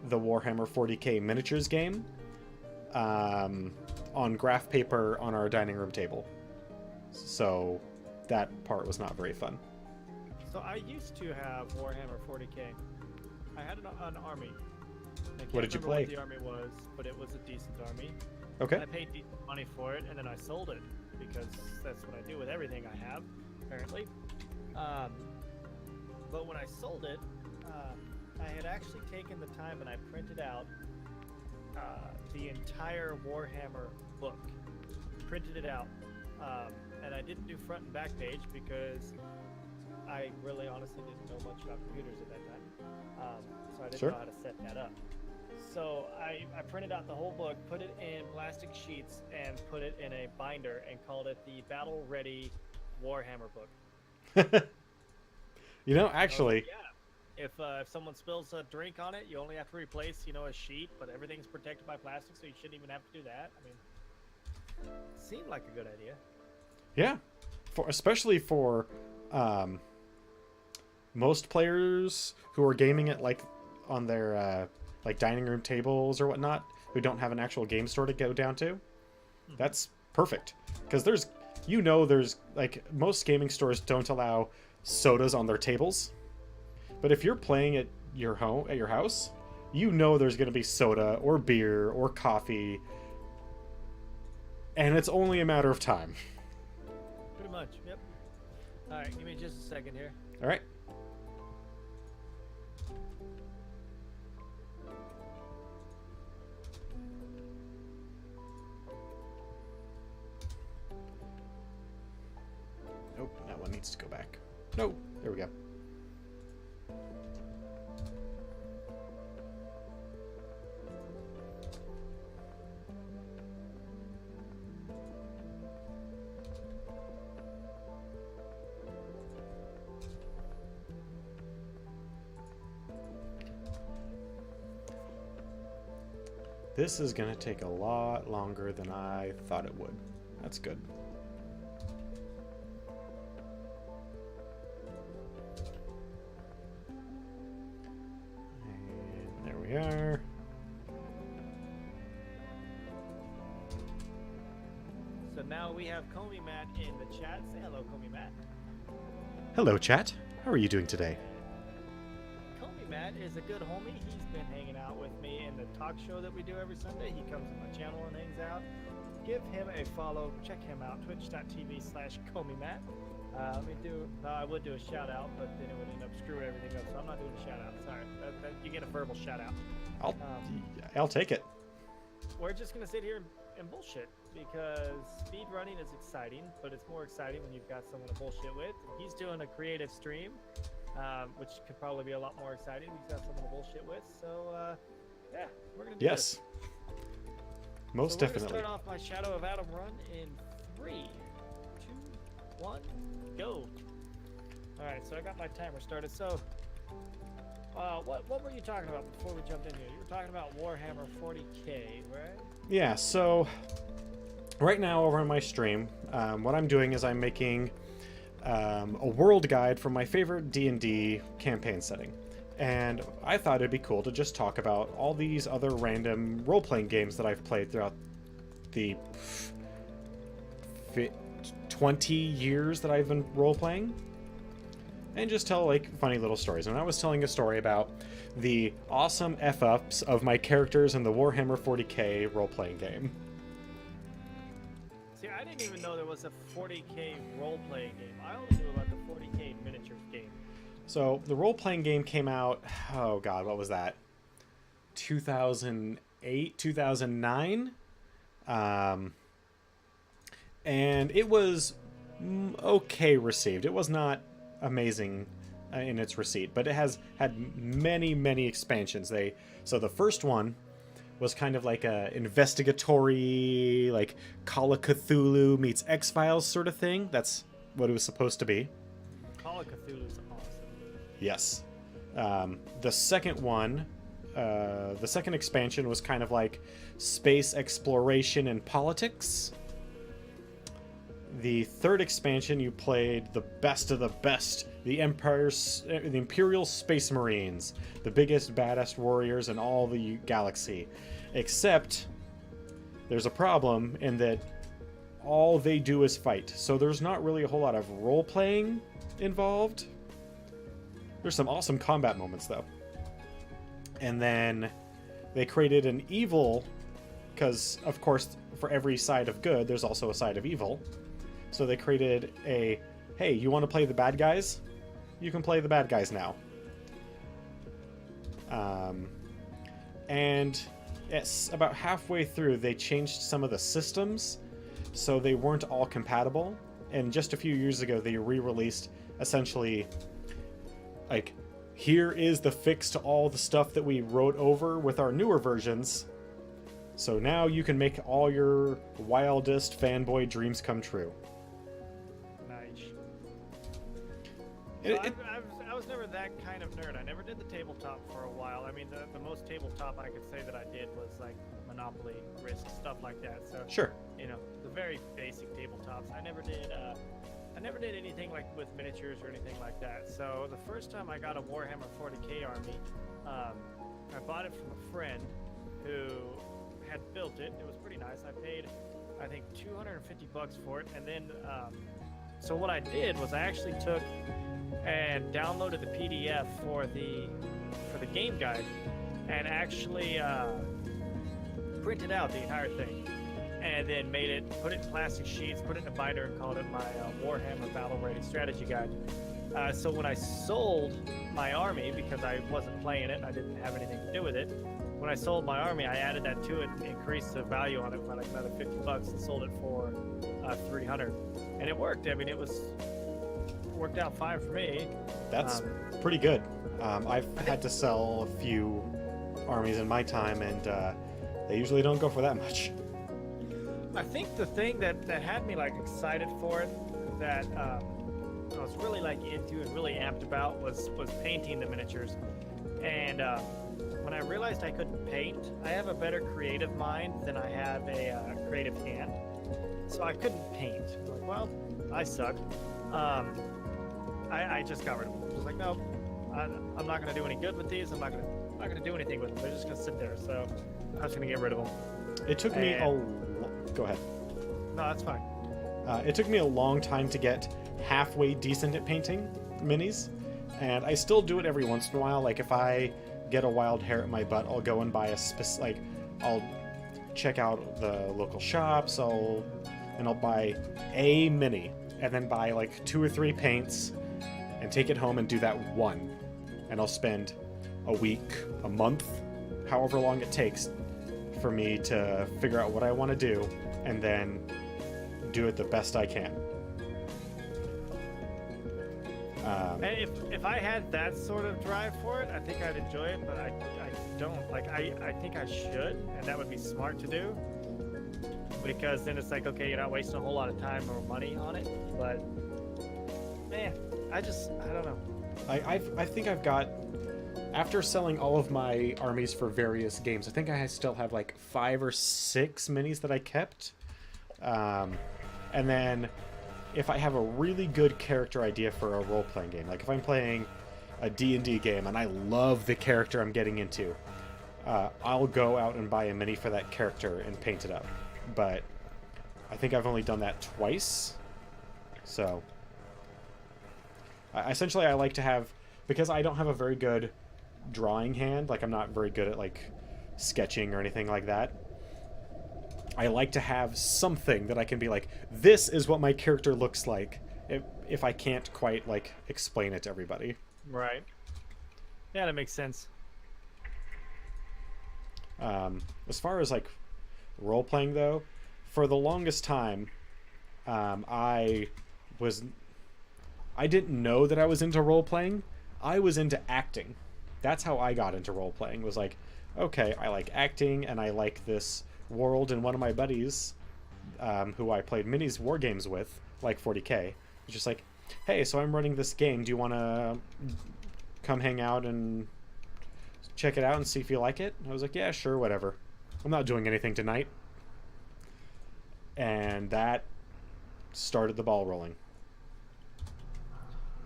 the Warhammer 40K miniatures game on graph paper on our dining room table. So that part was not very fun. So I used to have Warhammer 40K. I had an army. I can't What did you remember play? What the army was, but it was a decent army. Okay. And I paid decent money for it, and then I sold it because that's what I do with everything I have, apparently. But when I sold it, I had actually taken the time and I printed out the entire Warhammer book. Printed it out, and I didn't do front and back page because I really honestly didn't know much about computers at that time, so I didn't know how to set that up. So I printed out the whole book, put it in plastic sheets, and put it in a binder and called it the Battle Ready Warhammer book. You know, actually, yeah. If someone spills a drink on it, you only have to replace, a sheet, but everything's protected by plastic, so you shouldn't even have to do that. I mean, it seemed like a good idea. yeah, especially for most players who are gaming it like on their like dining room tables or whatnot, who don't have an actual game store to go down to, that's perfect. Because there's like most gaming stores don't allow sodas on their tables, but if you're playing at your house, there's going to be soda or beer or coffee, and it's only a matter of time. Pretty much, yep. All right, give me just a second here. All right. Nope, that one needs to go back. Nope, there we go. This is going to take a lot longer than I thought it would. That's good. And there we are. So now we have Comey Matt in the chat. Say hello, Comey Matt. Hello, chat. How are you doing today? Comey Matt is a good homie. He's been hanging out with me in the talk show that we do every Sunday. He comes to my channel and hangs out. Give him a follow. Check him out. Twitch.tv/ComeyMatt. I would do a shout out, but then it would end up screwing everything up. So I'm not doing a shout out. Sorry. You get a verbal shout out. I'll take it. We're just gonna sit here and bullshit because speed running is exciting, but it's more exciting when you've got someone to bullshit with. He's doing a creative stream, which could probably be a lot more exciting. He's got someone to bullshit with. So yeah, we're gonna do this. Most definitely. We're gonna start off my Shadow of Adam run in 3, 2, 1, go. All right, so I got my timer started. So, what were you talking about before we jumped in here? You were talking about Warhammer 40K, right? Yeah. So, right now over on my stream, what I'm doing is I'm making a world guide for my favorite D&D campaign setting. And I thought it'd be cool to just talk about all these other random role-playing games that I've played throughout the 20 years that I've been role-playing, and just tell like funny little stories. And I was telling a story about the awesome F-ups of my characters in the Warhammer 40K role-playing game. See, I didn't even know there was a 40K role-playing game. I only knew about the 40K miniatures game. So the role-playing game came out, oh god, what was that? 2008, 2009? And it was okay received. It was not amazing in its receipt, but it has had many, many expansions. So the first one was kind of like a investigatory, like Call of Cthulhu meets X-Files sort of thing. That's what it was supposed to be. Call of Cthulhu's awesome. Yes. The second one, the second expansion was kind of like space exploration and politics. The third expansion, you played the best of the best, the Imperial Space Marines, the biggest, baddest warriors in all the galaxy. Except, there's a problem in that all they do is fight. So there's not really a whole lot of role-playing involved. There's some awesome combat moments, though. And then they created an evil, because, of course, for every side of good, there's also a side of evil. So they created a, hey, you want to play the bad guys? You can play the bad guys now. And it's about halfway through, they changed some of the systems, so they weren't all compatible. And just a few years ago, they re-released, essentially, like, here is the fix to all the stuff that we wrote over with our newer versions. So now you can make all your wildest fanboy dreams come true. Nice. It, So I was never that kind of nerd. I never did the tabletop for a while. I mean, the most tabletop I could say that I did was like Monopoly, Risk, stuff like that. So sure. you know, the very basic tabletops. I never did anything like with miniatures or anything like that. So the first time I got a Warhammer 40K army, I bought it from a friend who had built it. It was pretty nice. I paid, I think, $250 for it, and then so what I did was I actually took and downloaded the PDF for the game guide, and actually printed out the entire thing, and then put it in plastic sheets, put it in a binder, and called it my Warhammer Battle Ready Strategy Guide. So when I sold my army, because I wasn't playing it, I didn't have anything to do with it. When I sold my army, I added that to it, increased the value on it by like another $50, and sold it for $300, and it worked. I mean, it worked out fine for me. That's pretty good. I've had to sell a few armies in my time, and they usually don't go for that much. I think the thing that had me like excited for it, that I was really like into and really amped about, was painting the miniatures. And when I realized I couldn't paint, I have a better creative mind than I have a creative hand. So I couldn't paint. I was like, well, I suck. I just got rid of them. I was like, no, I'm not going to do any good with these. I'm not going to do anything with them. They're just going to sit there. So I was going to get rid of them. It took me Go ahead. No, that's fine. It took me a long time to get halfway decent at painting minis, and I still do it every once in a while. Like if I get a wild hair at my butt, I'll go and buy I'll check out the local shops, I'll buy a mini, and then buy like 2 or 3 paints, and take it home and do that one. And I'll spend a week, a month, however long it takes for me to figure out what I want to do, and then do it the best I can. And if I had that sort of drive for it, I think I'd enjoy it, but I don't. Like, I think I should, and that would be smart to do, because then it's like, okay, you're not wasting a whole lot of time or money on it, but man, I don't know. I think I've got, after selling all of my armies for various games, I think I still have like 5 or 6 minis that I kept. And then if I have a really good character idea for a role-playing game, like if I'm playing a D&D game and I love the character I'm getting into, I'll go out and buy a mini for that character and paint it up. But I think I've only done that twice. So essentially I like to have, because I don't have a very good drawing hand, like I'm not very good at like sketching or anything like that, I like to have something that I can be like, this is what my character looks like, if I can't quite like explain it to everybody. Right. Yeah, that makes sense. As far as like role playing though, for the longest time, I didn't know that I was into role playing. I was into acting. That's how I got into role playing. Was like, okay, I like acting and I like this world. And one of my buddies, who I played minis war games with, like 40K, was just like, hey, so I'm running this game. Do you want to come hang out and check it out and see if you like it? I was like, yeah, sure, whatever. I'm not doing anything tonight. And that started the ball rolling.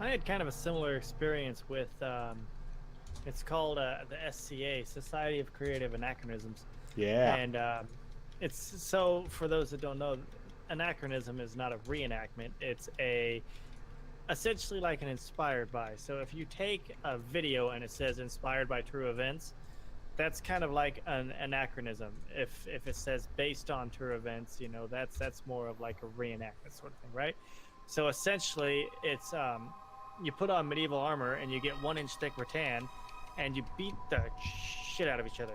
I had kind of a similar experience with, it's called the SCA, Society of Creative Anachronisms. Yeah. And it's, so for those that don't know, anachronism is not a reenactment. It's essentially like an inspired by. So if you take a video and it says inspired by true events, that's kind of like an anachronism. If it says based on true events, you know, that's more of like a reenactment sort of thing, right? So essentially it's you put on medieval armor and you get 1-inch thick rattan and you beat the shit out of each other,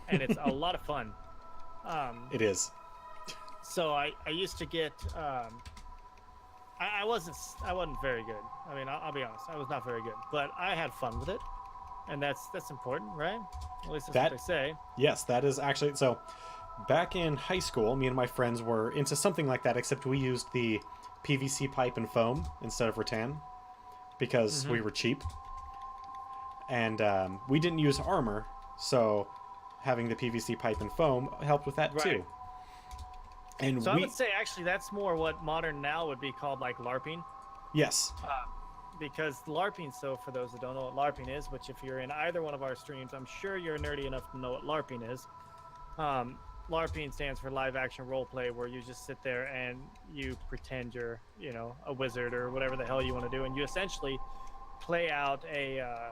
and it's a lot of fun. It is. So I used to get I wasn't very good. I mean, I'll be honest, I was not very good, but I had fun with it, and that's important, right? At least that's what they say. Yes, that is actually so. Back in high school, me and my friends were into something like that, except we used the PVC pipe and foam instead of rattan because we were cheap, and we didn't use armor, so having the PVC pipe and foam helped with that too. And so I would say actually that's more what modern now would be called like LARPing. Yes. because LARPing, so for those that don't know what LARPing is, which if you're in either one of our streams, I'm sure you're nerdy enough to know what LARPing is. LARPing stands for live action role play, where you just sit there and you pretend you're, a wizard or whatever the hell you want to do, and you essentially play out a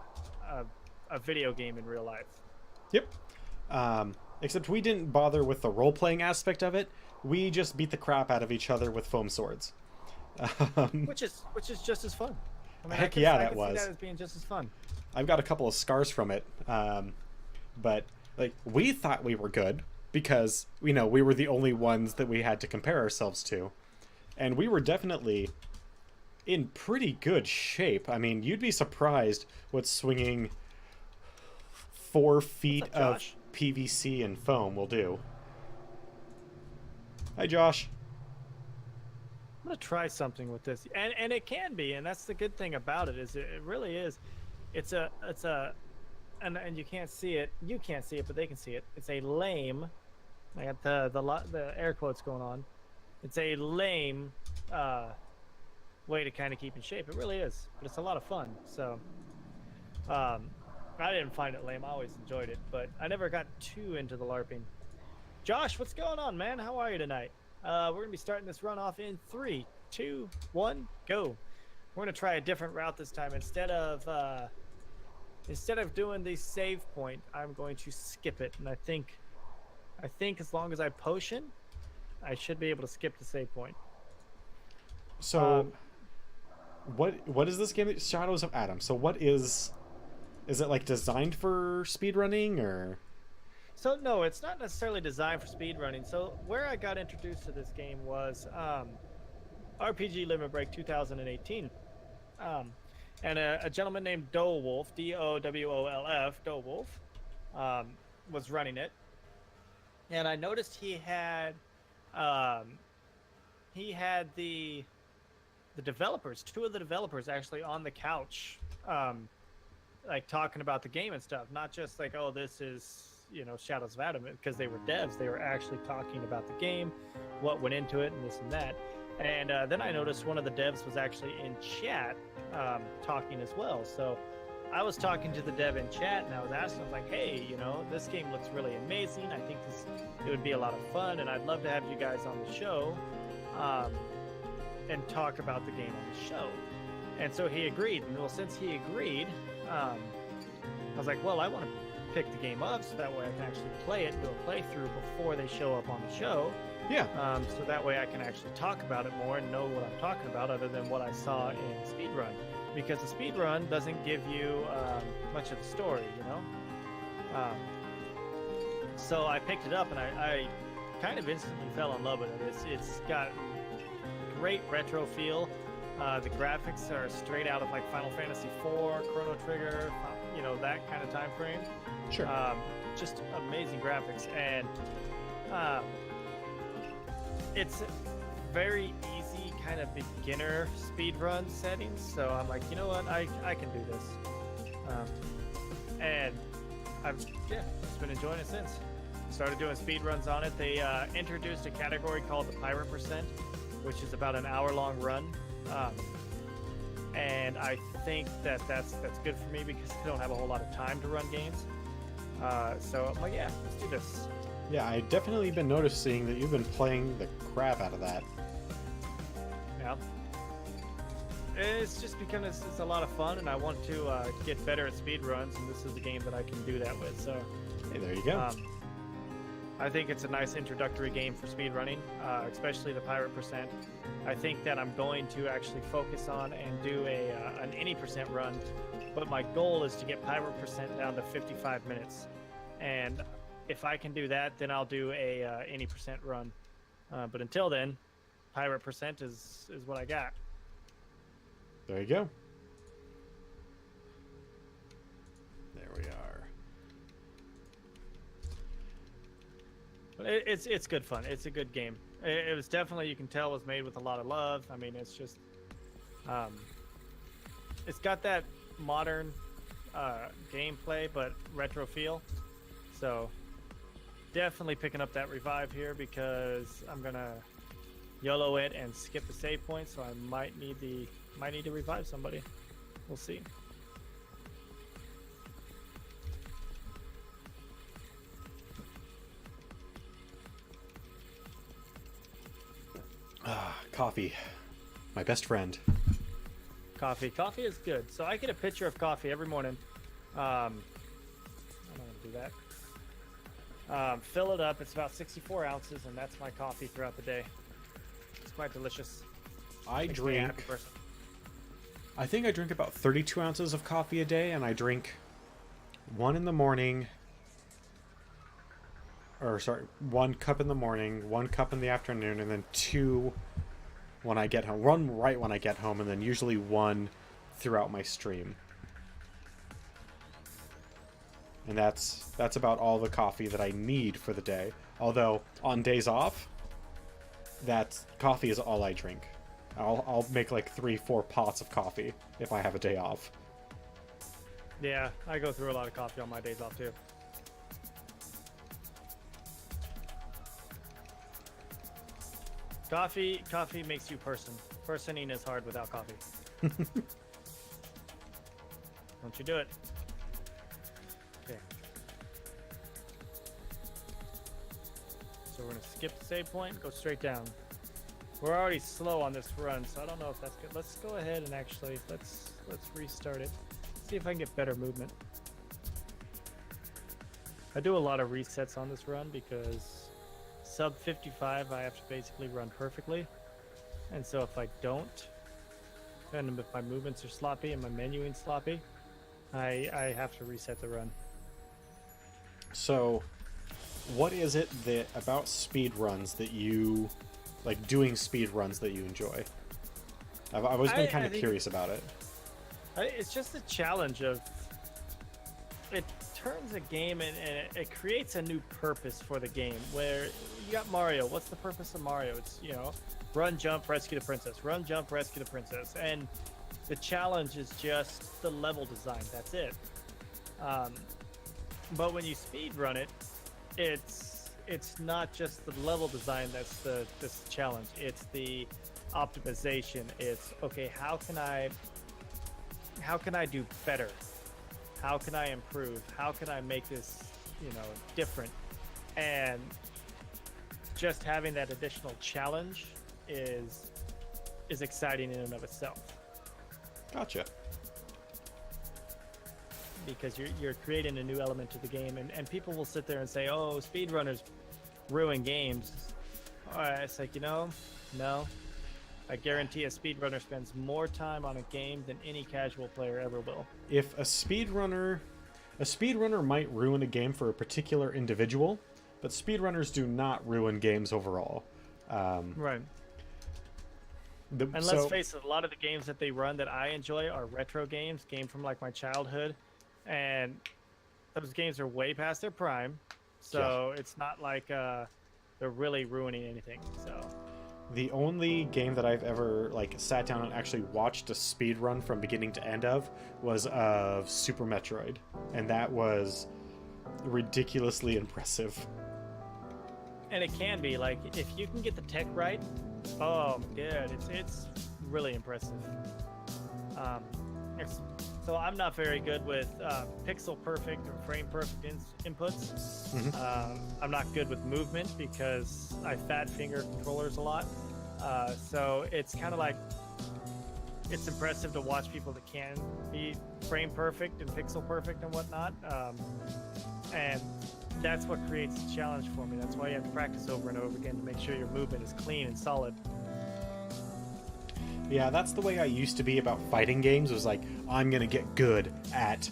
video game in real life. Yep. Except we didn't bother with the role-playing aspect of it. We just beat the crap out of each other with foam swords. Which is just as fun. I mean, Heck I can, yeah, I that can was. see that as being just as fun. I've got a couple of scars from it. But like we thought we were good because, we were the only ones that we had to compare ourselves to. And we were definitely in pretty good shape. I mean, you'd be surprised what swinging 4 feet What's up, of Josh? PVC and foam will do. Hi, Josh. I'm gonna try something with this, and it can be, and that's the good thing about it, is it really is. It's a and you can't see it. You can't see it, but they can see it. It's a lame. I got the air quotes going on. It's a lame way to kind of keep in shape. It really is, but it's a lot of fun. So I didn't find it lame. I always enjoyed it, but I never got too into the LARPing. Josh, what's going on, man? How are you tonight? We're gonna be starting this run off in 3, 2, 1, go. We're gonna try a different route this time. Instead of doing the save point, I'm going to skip it. And I think as long as I potion, I should be able to skip the save point. So, what is this game? Shadows of Adam. So what is it like designed for speedrunning or? So no, it's not necessarily designed for speedrunning. So where I got introduced to this game was RPG Limit Break 2018. And a gentleman named Dowolf, Dowolf, Dowolf, was running it. And I noticed he had the developers, 2 of the developers actually on the couch, like talking about the game and stuff. Not just like, oh, this is, Shadows of Adam, because they were devs. They were actually talking about the game, what went into it, and this and that. And then I noticed one of the devs was actually in chat talking as well. So I was talking to the dev in chat, and I was asking him, like, hey, this game looks really amazing. I think it would be a lot of fun, and I'd love to have you guys on the show and talk about the game on the show. And so he agreed. And well, since he agreed, I was like, well, I want to pick the game up so that way I can actually play it, do a playthrough before they show up on the show. Yeah. So that way I can actually talk about it more and know what I'm talking about, other than what I saw in speedrun, because the speedrun doesn't give you much of the story, so I picked it up and I kind of instantly fell in love with it. It's got great retro feel. The graphics are straight out of like Final Fantasy IV, Chrono Trigger, that kind of time frame. Sure. Just amazing graphics, and it's very easy kind of beginner speedrun settings. So I'm like, you know what, I can do this. And I've just been enjoying it since. Started doing speedruns on it. They introduced a category called the Pirate Percent, which is about an hour-long run. And I think that's good for me because I don't have a whole lot of time to run games. So I'm like, yeah, let's do this. Yeah, I've definitely been noticing that you've been playing the crap out of that. Yeah. It's just because it's a lot of fun, and I want to get better at speedruns, and this is a game that I can do that with. So, Hey, there you go. I think it's a nice introductory game for speedrunning, especially the Pirate Percent. I think that I'm going to actually focus on and do an any percent run, but my goal is to get Pirate Percent down to 55 minutes. And if I can do that, then I'll do a any percent run. But until then, Pirate Percent is what I got. There you go. There we are. But it's good fun. It's a good game. It was definitely, you can tell, was made with a lot of love. I mean, it's just, it's got that modern gameplay but retro feel. So definitely picking up that revive here, because I'm gonna YOLO it and skip the save point. So I might need to revive somebody. We'll see. Coffee. My best friend. Coffee. Coffee is good. So I get a pitcher of coffee every morning. I'm not going to do that. Fill it up. It's about 64 ounces, and that's my coffee throughout the day. It's quite delicious. I Makes me a happy drink... person. I think I drink about 32 ounces of coffee a day, and I drink 1 in the morning... Or, sorry, 1 cup in the morning, 1 cup in the afternoon, and then 2 when I get home. 1 right when I get home, and then usually 1 throughout my stream. And that's about all the coffee that I need for the day. Although, on days off, coffee is all I drink. I'll make like 3-4 pots of coffee if I have a day off. Yeah, I go through a lot of coffee on my days off too. Coffee makes you person. Personing is hard without coffee. Don't you do it. Okay. So we're gonna skip the save point, go straight down. We're already slow on this run, so I don't know if that's good. Let's go ahead and actually let's restart it. See if I can get better movement. I do a lot of resets on this run because sub 55 I have to basically run perfectly, and so if I don't, and if my movements are sloppy and my menuing sloppy, I have to reset the run. So what is it that about speed runs that you like, doing speed runs that you enjoy? I've always been kind of curious about it. It's just a challenge of it turns a game and it creates a new purpose for the game. Where you got Mario, what's the purpose of Mario? It's, you know, run, jump, rescue the princess, run, jump, rescue the princess, and the challenge is just the level design. That's it. But when you speed run it, it's not just the level design that's this challenge. It's the optimization. It's okay, how can I do better? How can I improve? How can I make this, you know, different? And just having that additional challenge is exciting in and of itself. Gotcha. Because you're creating a new element to the game, and people will sit there and say, oh, speedrunners ruin games. It's like, you know, no. I guarantee a speedrunner spends more time on a game than any casual player ever will. If a speedrunner might ruin a game for a particular individual, but speedrunners do not ruin games overall. Right. And let's face it, a lot of the games that they run that I enjoy are retro games from like my childhood, and those games are way past their prime, so yeah. It's not like they're really ruining anything. So the only game that I've ever like sat down and actually watched a speed run from beginning to end of was of Super Metroid, and that was ridiculously impressive. And it can be like, if you can get the tech right, oh good, it's really impressive. So I'm not very good with pixel perfect or frame perfect inputs. Mm-hmm. I'm not good with movement because I fat finger controllers a lot. So it's kind of like, it's impressive to watch people that can be frame perfect and pixel perfect and whatnot. And that's what creates a challenge for me. That's why you have to practice over and over again to make sure your movement is clean and solid. Yeah, that's the way I used to be about fighting games, was like, I'm gonna get good at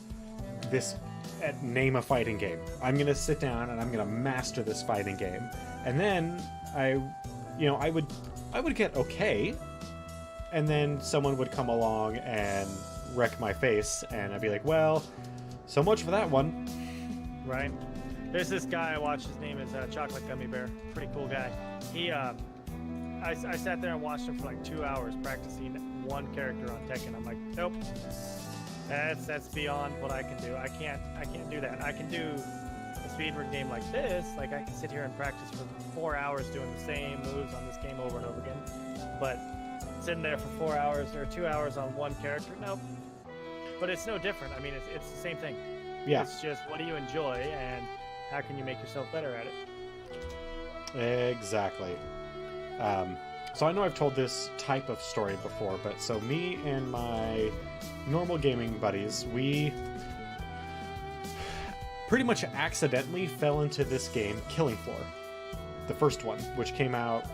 this, at name a fighting game. I'm gonna sit down and I'm gonna master this fighting game. And then I would get okay, and then someone would come along and wreck my face, and I'd be like, well, so much for that one. Right. There's this guy I watch, his name is Chocolate Gummy Bear. Pretty cool guy. He, I sat there and watched him for like 2 hours practicing one character on Tekken. I'm like, nope. That's beyond what I can do. I can't do that. I can do a speedrun game like this. Like, I can sit here and practice for 4 hours doing the same moves on this game over and over again. But sitting there for 4 hours or 2 hours on one character, nope. But it's no different. I mean, it's the same thing. Yeah. It's just what do you enjoy and how can you make yourself better at it? Exactly. So I know I've told this type of story before, but so me and my normal gaming buddies, we pretty much accidentally fell into this game, Killing Floor. The first one, which came out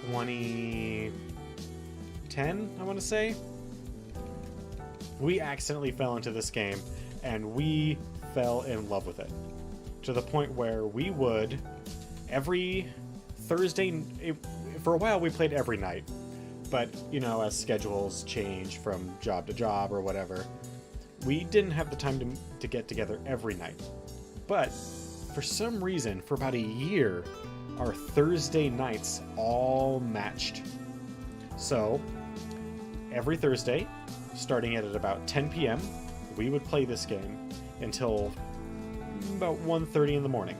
2010, I want to say. We accidentally fell into this game, and we fell in love with it. To the point where we would, every Thursday, for a while we played every night. But, you know, as schedules change from job to job or whatever, we didn't have the time to get together every night. But, for some reason, for about a year, our Thursday nights all matched. So, every Thursday, starting at about 10 p.m., we would play this game until about 1:30 in the morning.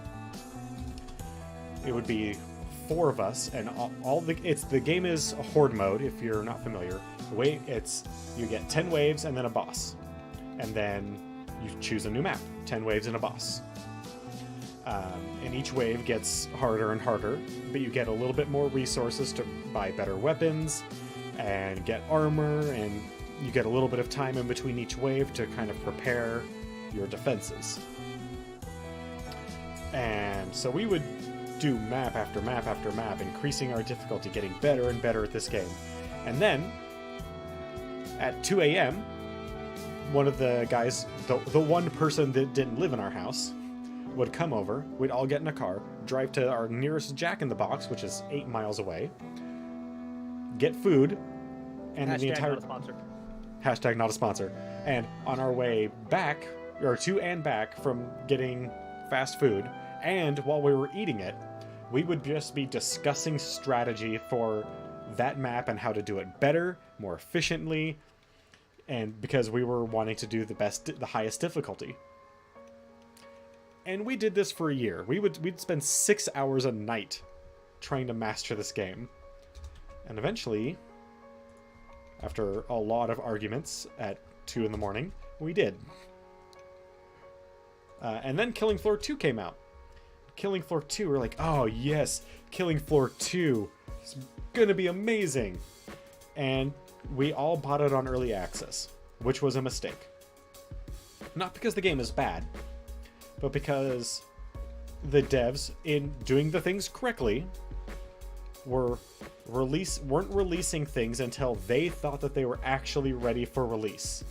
It would be 4 of us, and the game is a horde mode. If you're not familiar, you get 10 waves and then a boss, and then you choose a new map. 10 waves and a boss, and each wave gets harder and harder, but you get a little bit more resources to buy better weapons and get armor, and you get a little bit of time in between each wave to kind of prepare your defenses. And so we would do map after map after map, increasing our difficulty, getting better and better at this game. And then, at 2 a.m., one of the guys, the one person that didn't live in our house, would come over. We'd all get in a car, drive to our nearest Jack in the Box, which is 8 miles away, get food, and the entire... Not a sponsor. Hashtag not a sponsor. And on our way back, or to and back from getting fast food, and while we were eating it, we would just be discussing strategy for that map and how to do it better, more efficiently, and because we were wanting to do the highest difficulty. And we did this for a year. We'd spend 6 hours a night trying to master this game. And eventually, after a lot of arguments at 2 in the morning, we did. And then Killing Floor 2 came out. Killing Floor 2, we're like, oh yes, Killing Floor 2. It's gonna be amazing. And we all bought it on early access, which was a mistake. Not because the game is bad, but because the devs, in doing the things correctly, weren't releasing things until they thought that they were actually ready for release.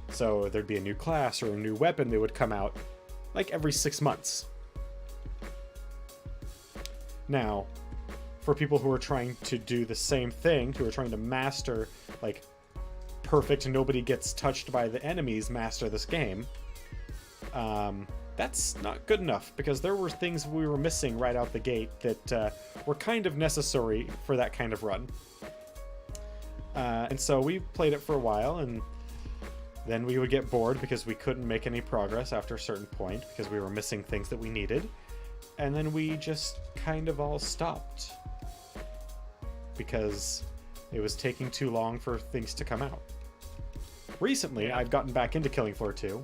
So there'd be a new class or a new weapon that would come out like every 6 months. Now, for people who are trying to do the same thing, who are trying to master, like, perfect, nobody gets touched by the enemies, master this game, that's not good enough, because there were things we were missing right out the gate that were kind of necessary for that kind of run. And so we played it for a while, and then we would get bored because we couldn't make any progress after a certain point because we were missing things that we needed. And then we just kind of all stopped because it was taking too long for things to come out. Recently, I've gotten back into Killing Floor 2.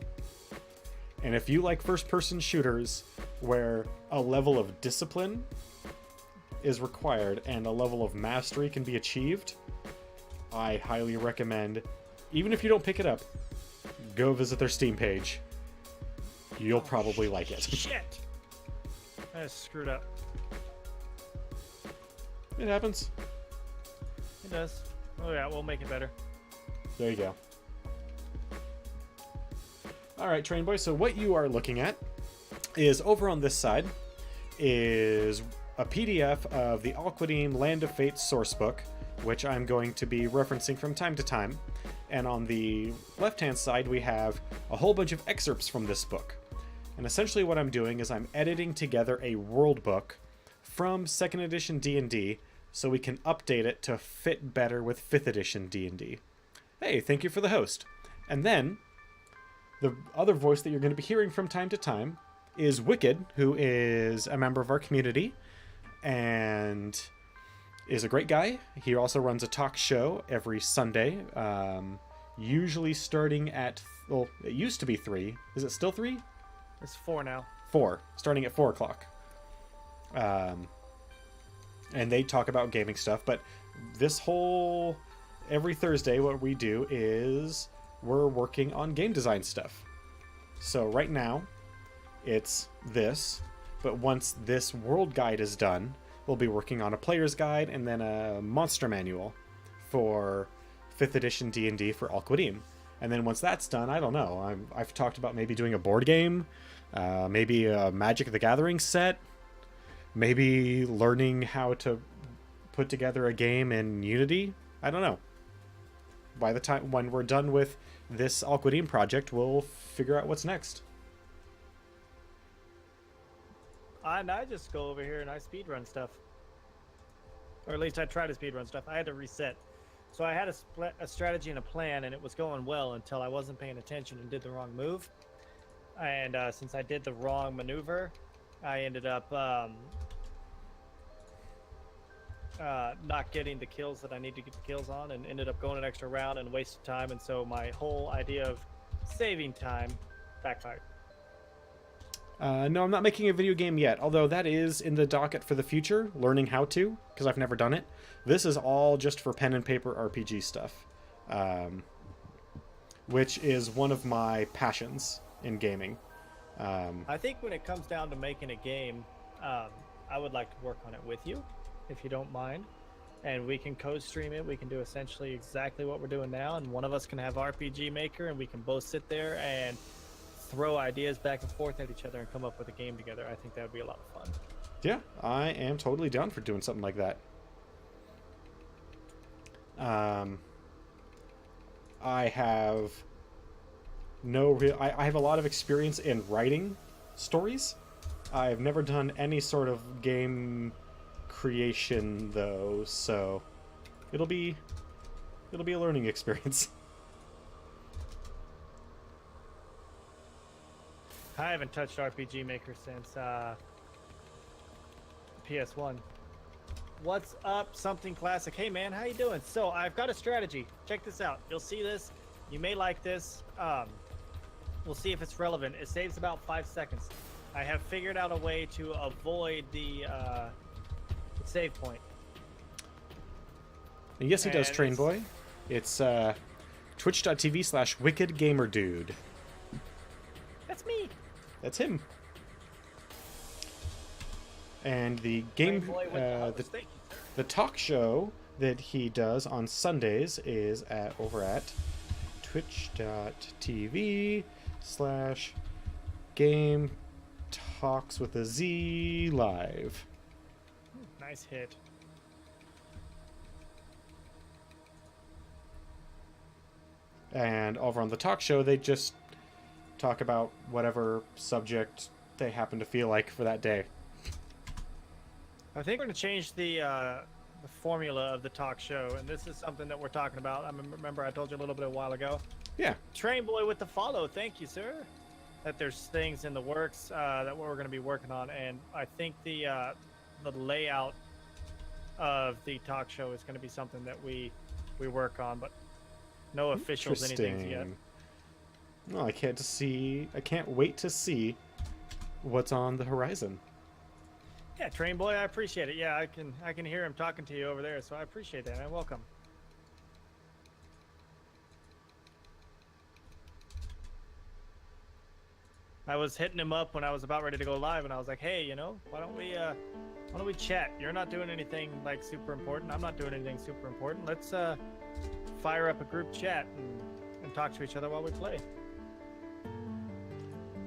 And if you like first-person shooters where a level of discipline is required and a level of mastery can be achieved, I highly recommend, even if you don't pick it up, go visit their Steam page. You'll probably like it. Shit! I just screwed up. It happens. It does. Oh yeah, we'll make it better. There you go. Alright, Train Boy, so what you are looking at is, over on this side, is a PDF of the Alquadim Land of Fate sourcebook, which I'm going to be referencing from time to time. And on the left-hand side, we have a whole bunch of excerpts from this book. And essentially what I'm doing is I'm editing together a world book from 2nd edition D&D so we can update it to fit better with 5th edition D&D. Hey, thank you for the host. And then, the other voice that you're going to be hearing from time to time is Wicked, who is a member of our community, and is a great guy. He also runs a talk show every Sunday, usually starting at, well, it used to be 3. Is it still 3? It's 4 now. 4, starting at 4 o'clock. And they talk about gaming stuff, but every Thursday what we do is we're working on game design stuff. So right now it's this, but once this world guide is done, we'll be working on a player's guide and then a monster manual for 5th edition D&D for Al Qadim. And then once that's done, I don't know, I've talked about maybe doing a board game, maybe a Magic the Gathering set, maybe learning how to put together a game in Unity. I don't know. By the time when we're done with this Al Qadim project, we'll figure out what's next. And I just go over here and I speedrun stuff. Or at least I try to speedrun stuff. I had to reset. So I had a strategy and a plan, and it was going well until I wasn't paying attention and did the wrong move. And since I did the wrong maneuver, I ended up not getting the kills that I need to get the kills on, and ended up going an extra round and wasted time. And so my whole idea of saving time backfired. No, I'm not making a video game yet, although that is in the docket for the future, learning how to, because I've never done it. This is all just for pen and paper RPG stuff, which is one of my passions in gaming. I think when it comes down to making a game, I would like to work on it with you, if you don't mind. And we can co-stream it. We can do essentially exactly what we're doing now, and one of us can have RPG Maker, and we can both sit there and throw ideas back and forth at each other and come up with a game together. I think that would be a lot of fun. Yeah, I am totally down for doing something like that. I have I have a lot of experience in writing stories. I've never done any sort of game creation though, so it'll be a learning experience. I haven't touched RPG Maker since PS1. What's up, Something Classic? Hey man, how you doing? So I've got a strategy. Check this out. You'll see this. You may like this. We'll see if it's relevant. It saves about 5 seconds. I have figured out a way to avoid the save point. And yes, he does, Train Boy. It's twitch.tv/wickedgamerdude. That's me. That's him. And the game, the talk show that he does on Sundays is over at twitch.tv/game talks with a Z live. Nice hit. And over on the talk show, they just talk about whatever subject they happen to feel like for that day. I think we're going to change the formula of the talk show, and this is something that we're talking about. I remember I told you a little bit a while ago. Yeah. Train Boy with the follow. Thank you, sir. That there's things in the works that we're going to be working on, and I think the layout of the talk show is going to be something that we work on, but no officials anything yet. Well, I can't wait to see what's on the horizon. Yeah, Train Boy, I appreciate it. Yeah, I can hear him talking to you over there, so I appreciate that, man. Welcome. I was hitting him up when I was about ready to go live, and I was like, hey, you know, why don't we chat? You're not doing anything like super important. I'm not doing anything super important. Let's fire up a group chat and talk to each other while we play.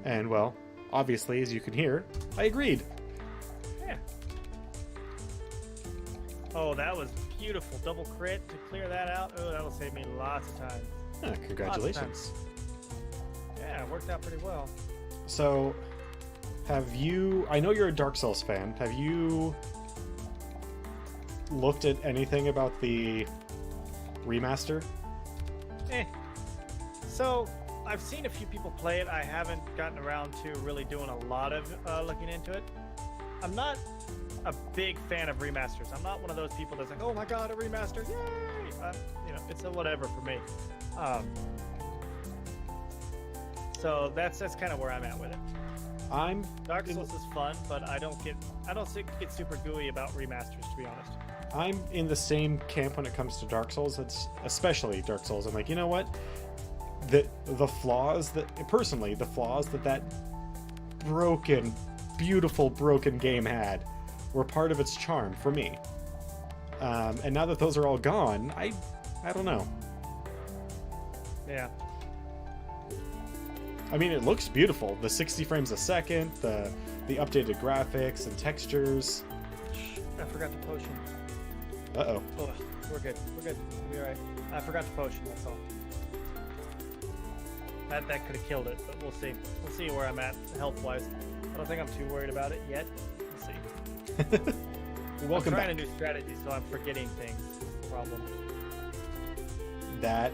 And well, obviously, as you can hear, I agreed. Yeah. Oh, that was beautiful. Double crit to clear that out. Oh, that'll save me lots of time. Congratulations. Yeah, it worked out pretty well. So, have you... I know you're a Dark Souls fan. Have you looked at anything about the remaster? So, I've seen a few people play it. I haven't gotten around to really doing a lot of looking into it. I'm not a big fan of remasters. I'm not one of those people that's like, oh my god, a remaster, yay! You know, it's a whatever for me. So that's kind of where I'm at with it. Dark Souls is fun, but I don't get super gooey about remasters, to be honest. I'm in the same camp when it comes to Dark Souls. It's especially Dark Souls. I'm like, you know what? The flaws that personally, the flaws that broken, beautiful broken game had were part of its charm for me. And now that those are all gone, I don't know. Yeah. I mean, it looks beautiful. The 60 frames a second, the updated graphics and textures. I forgot the potion. Uh-oh. Oh, we're good. We're good. We'll be all right. I forgot the potion, that's all. That could have killed it, but we'll see. We'll see where I'm at health-wise. I don't think I'm too worried about it yet. We'll see. You're welcome I'm trying back. a new strategy, so I'm forgetting things. Problem. That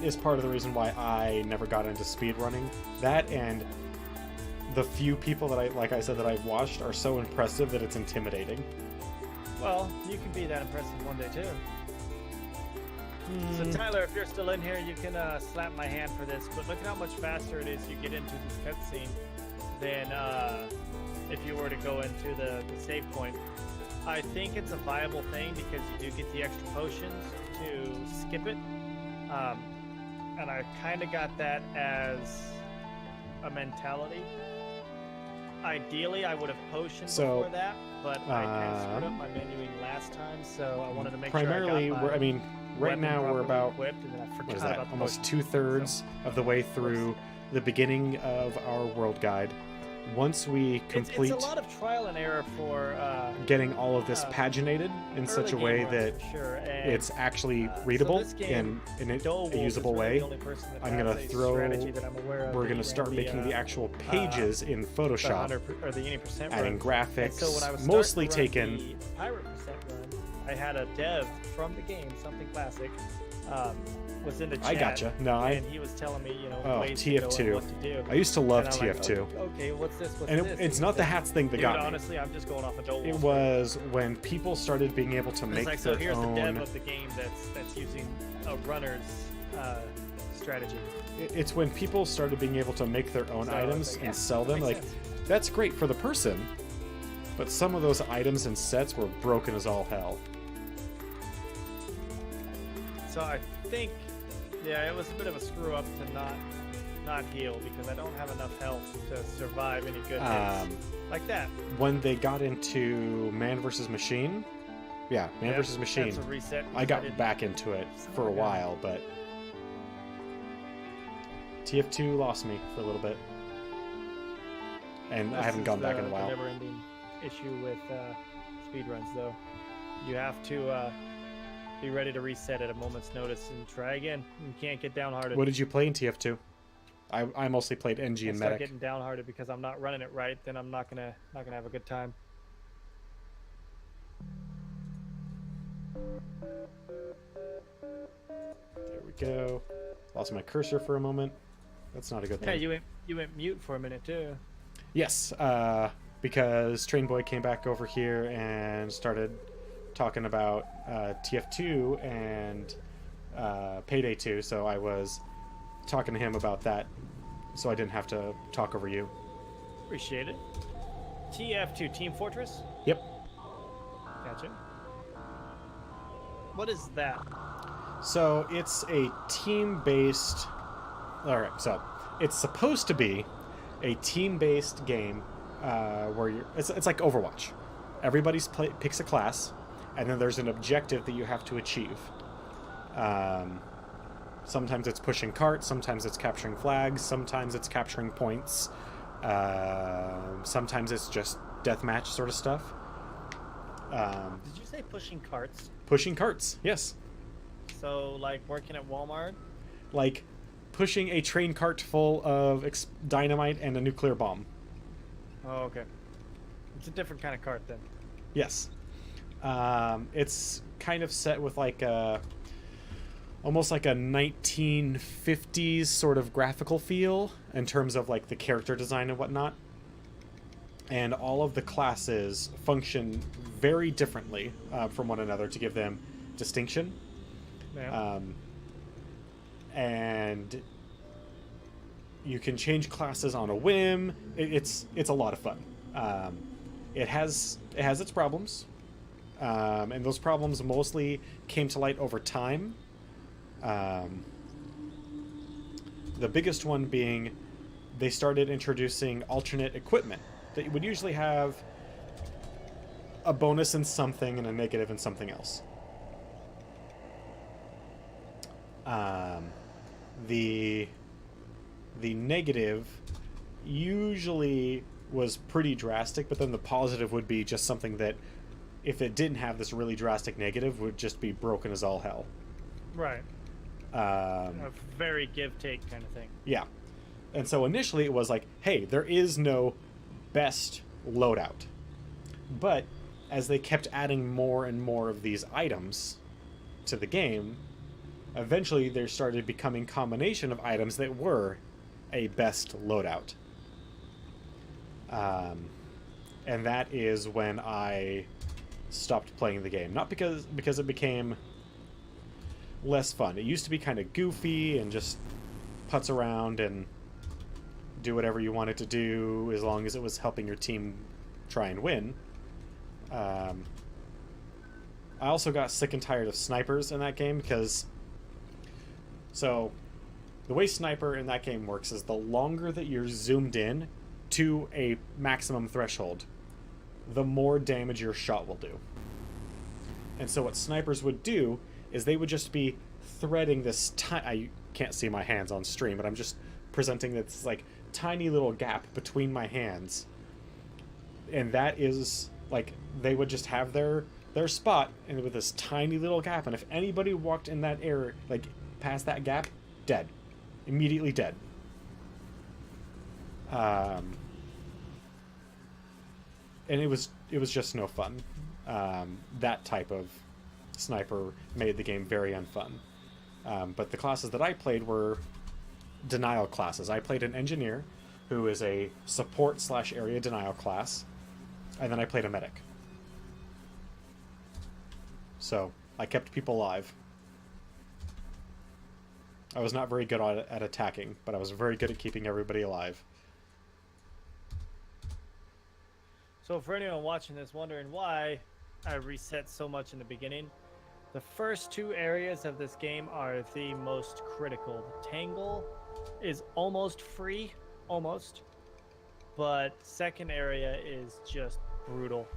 is part of the reason why I never got into speedrunning. That and the few people that I've watched are so impressive that it's intimidating. Well, you can be that impressive one day too. So Tyler, if you're still in here, you can slap my hand for this, but look at how much faster it is you get into this cutscene than if you were to go into the save point. I think it's a viable thing because you do get the extra potions to skip it. And I kind of got that as a mentality. Ideally, I would have potioned before that, but I kind of screwed up my menuing last time, so I wanted to make primarily, sure I got my right now we're about equipped, and then I forgot what is that? about the Almost potions. 2/3 of the way through the beginning of our world guide. Once we complete it's a lot of trial and error for getting all of this paginated in such a early way game that runs, for sure. And, it's actually readable so this game, in a Dole Wolf usable is really way. the only person that I'm has gonna a throw. strategy that I'm aware of We're that gonna you start ran making the actual pages in the Photoshop, 100 or the 80% adding run. graphics, And so when I was mostly starting to run taken. the pirate percent run, I had a dev from the game, something classic, was in the chat. I gotcha. No, and he was telling me, ways to go TF2. and what to do. I used to love And I'm like, TF2, okay, what's this? What's and this? it's he not the said, hats thing that Dude, got me. honestly, I'm just going off a Dole It Wolf. was when people started being able to It's make like, so their here's the dev own. of the game that's using a runner's strategy. It's when people started being able to make their own So items it's like, and yeah, sell them. makes Like, sense. that's great for the person, but some of those items and sets were broken as all hell. So I think, yeah, it was a bit of a screw up to not heal because I don't have enough health to survive any good hits like that. When they got into Man vs. Machine, Man vs. Machine, That's a reset. I got didn't- back into it for a while, but TF2 lost me for a little bit, and I This haven't is gone back in a the while. never-ending issue with speedruns, though. You have to be ready to reset at a moment's notice and try again. You can't get downhearted. What did you play in TF2? I mostly played NG I and start Medic. getting downhearted because I'm not running it right, then I'm not gonna have a good time. There we go. Lost my cursor for a moment. That's not a good Yeah, thing. you went mute for a minute too. Yes, because Train Boy came back over here and started talking about TF2 and Payday 2, so I was talking to him about that, so I didn't have to talk over you. Appreciate it. TF2, Team Fortress? Yep. Gotcha. What is that? So it's a team-based. All right, so it's supposed to be a team-based game where it's like Overwatch. Everybody picks a class, and then there's an objective that you have to achieve. Sometimes it's pushing carts, sometimes it's capturing flags, sometimes it's capturing points, sometimes it's just deathmatch sort of stuff. Did you say pushing carts? Pushing carts, yes. So, like working at Walmart? Like pushing a train cart full of dynamite and a nuclear bomb. Oh, okay. It's a different kind of cart then. Yes. It's kind of set with like almost like a 1950s sort of graphical feel in terms of like the character design and whatnot. and all of the classes function very differently from one another to give them distinction. Yeah. And you can change classes on a whim. It's a lot of fun. It has its problems, and those problems mostly came to light over time. The biggest one being they started introducing alternate equipment that you would usually have a bonus in something and a negative in something else. The negative usually was pretty drastic, but then the positive would be just something that, if it didn't have this really drastic negative, would just be broken as all hell. Right. A very give-take kind of thing. Yeah. And so initially it was like, hey, there is no best loadout. But as they kept adding more and more of these items to the game, eventually there started becoming combination of items that were a best loadout. And that is when I stopped playing the game. Not because it became less fun. It used to be kind of goofy and just putz around and do whatever you wanted to do as long as it was helping your team try and win. I also got sick and tired of snipers in that game because... So, the way sniper in that game works is the longer that you're zoomed in to a maximum threshold, the more damage your shot will do. And so what snipers would do is they would just be threading this I can't see my hands on stream, but I'm just presenting this like tiny little gap between my hands. And that is like they would just have their spot and with this tiny little gap, and if anybody walked in that area, like past that gap, dead. Immediately dead. And it was just no fun. That type of sniper made the game very unfun. But the classes that I played were denial classes. I played an engineer, who is a support/area denial class, and then I played a medic. So I kept people alive. I was not very good at attacking, but I was very good at keeping everybody alive. So for anyone watching this wondering why I reset so much in the beginning, the first two areas of this game are the most critical. The Tangle is almost free, almost, but second area is just brutal.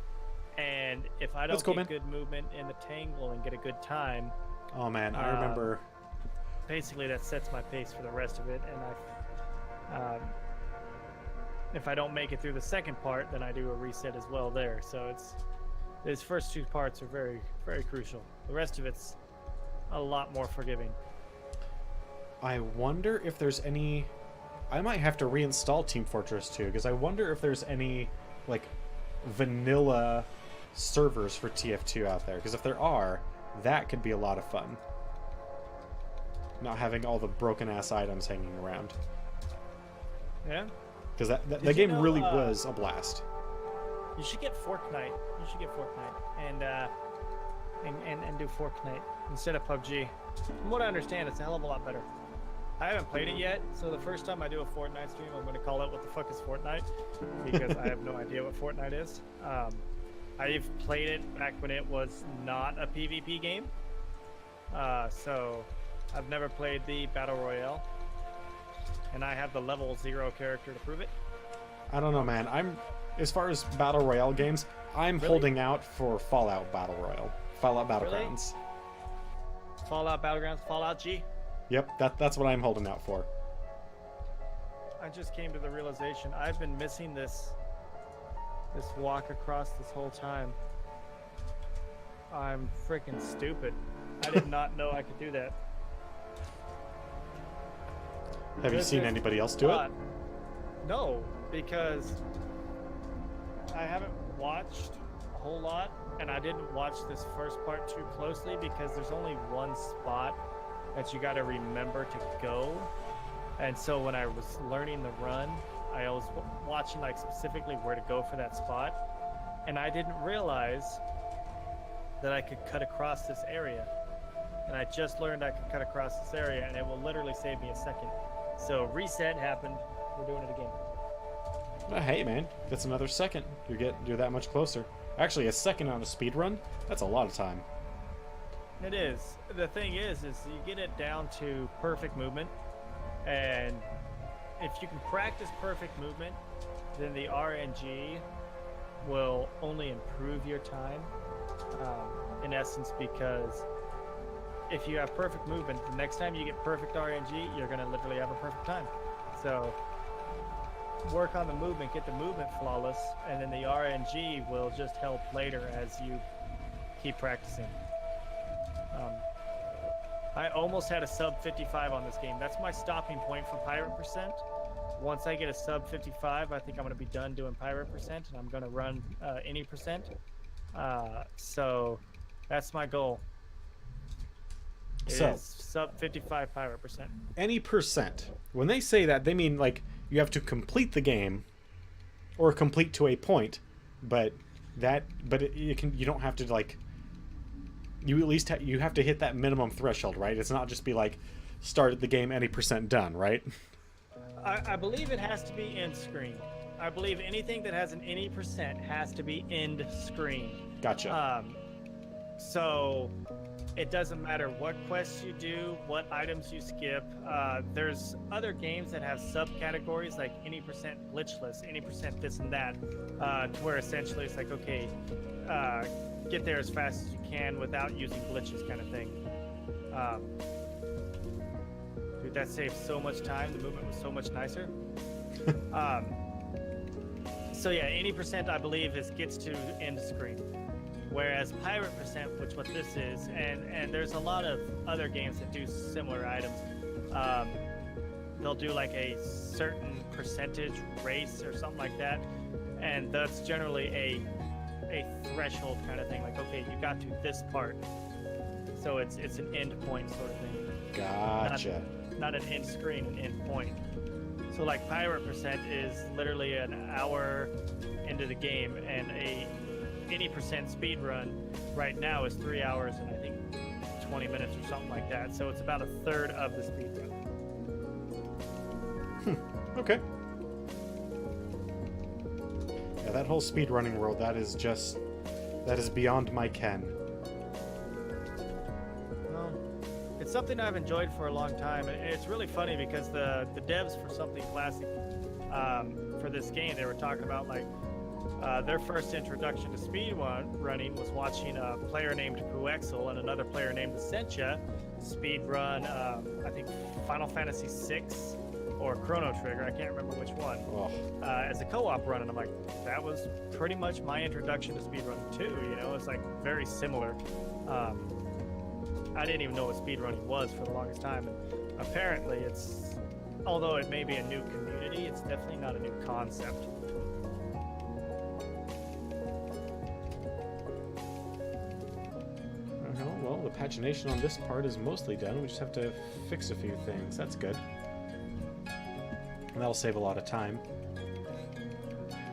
And if I don't get good movement in the Tangle and get a good time... Oh man, I remember... Basically, that sets my pace for the rest of it, and if I don't make it through the second part, then I do a reset as well there. So these first two parts are very, very crucial. The rest of it's a lot more forgiving. I wonder if there's any... I might have to reinstall Team Fortress 2, because I wonder if there's any, like, vanilla servers for TF2 out there. Because if there are, that could be a lot of fun. Not having all the broken-ass items hanging around. Yeah? Because that game really was a blast. You should get Fortnite. And do Fortnite instead of PUBG. From what I understand, it's a hell of a lot better. I haven't played it yet, so the first time I do a Fortnite stream, I'm going to call it "What the fuck is Fortnite?" because I have no idea what Fortnite is. I've played it back when it was not a PvP game. So I've never played the Battle Royale. And I have the level 0 character to prove it. I don't know, man. As far as Battle Royale games, I'm holding out for Fallout Battle Royale. Fallout Battlegrounds. Really? Fallout Battlegrounds? Fallout G? Yep, that's what I'm holding out for. I just came to the realization I've been missing this walk across this whole time. I'm freaking stupid. I did not know I could do that. Have you seen anybody else do it? No, because I haven't watched a whole lot, and I didn't watch this first part too closely because there's only one spot that you got to remember to go. And so when I was learning the run, I was watching like specifically where to go for that spot, and I didn't realize that I could cut across this area. And I just learned I could cut across this area, and it will literally save me a second. So reset happened. We're doing it again. Oh, hey man, that's another second. You're that much closer. Actually, a second on a speed run, that's a lot of time. It is. The thing is you get it down to perfect movement, and if you can practice perfect movement, then the RNG will only improve your time, in essence, because if you have perfect movement, the next time you get perfect RNG, you're going to literally have a perfect time. So work on the movement, get the movement flawless, and then the RNG will just help later as you keep practicing. I almost had a sub 55 on this game. That's my stopping point for pirate percent. Once I get a sub 55, I think I'm going to be done doing pirate percent, and I'm going to run any percent. So that's my goal. So, is sub 55 pirate percent. Any percent. When they say that, they mean like you have to complete the game, or complete to a point, but you don't have to like. You at least you have to hit that minimum threshold, right? It's not just be like started the game any percent done, right? I believe it has to be end screen. I believe anything that has an any percent has to be end screen. Gotcha. So it doesn't matter what quests you do, what items you skip. There's other games that have subcategories like any percent glitchless, any percent this and that, to where essentially it's like, okay, get there as fast as you can without using glitches, kind of thing. Dude, that saved so much time. The movement was so much nicer. So yeah, any percent I believe gets to end screen. Whereas pirate percent, which what this is, and there's a lot of other games that do similar items. They'll do like a certain percentage race or something like that, and that's generally a threshold kind of thing. Like, okay, you got to this part, so it's an end point sort of thing. Gotcha. Not an end screen, an end point. So like pirate percent is literally an hour into the game, and any percent speed run right now is 3 hours and I think 20 minutes or something like that. So it's about a third of the speed run. Okay. Yeah, that whole speedrunning world, that is beyond my ken. Well, it's something I've enjoyed for a long time, and it's really funny because the devs for Something Classic, for this game, they were talking about like their first introduction to speed running was watching a player named Puexel and another player named Essentia speed run, I think Final Fantasy VI or Chrono Trigger, I can't remember which one, as a co-op run, and I'm like, that was pretty much my introduction to speedrunning too, you know. It's like very similar. I didn't even know what speedrunning was for the longest time, and apparently it's, although it may be a new community, it's definitely not a new concept. Well, the pagination on this part is mostly done. We just have to fix a few things. That's good. And that'll save a lot of time.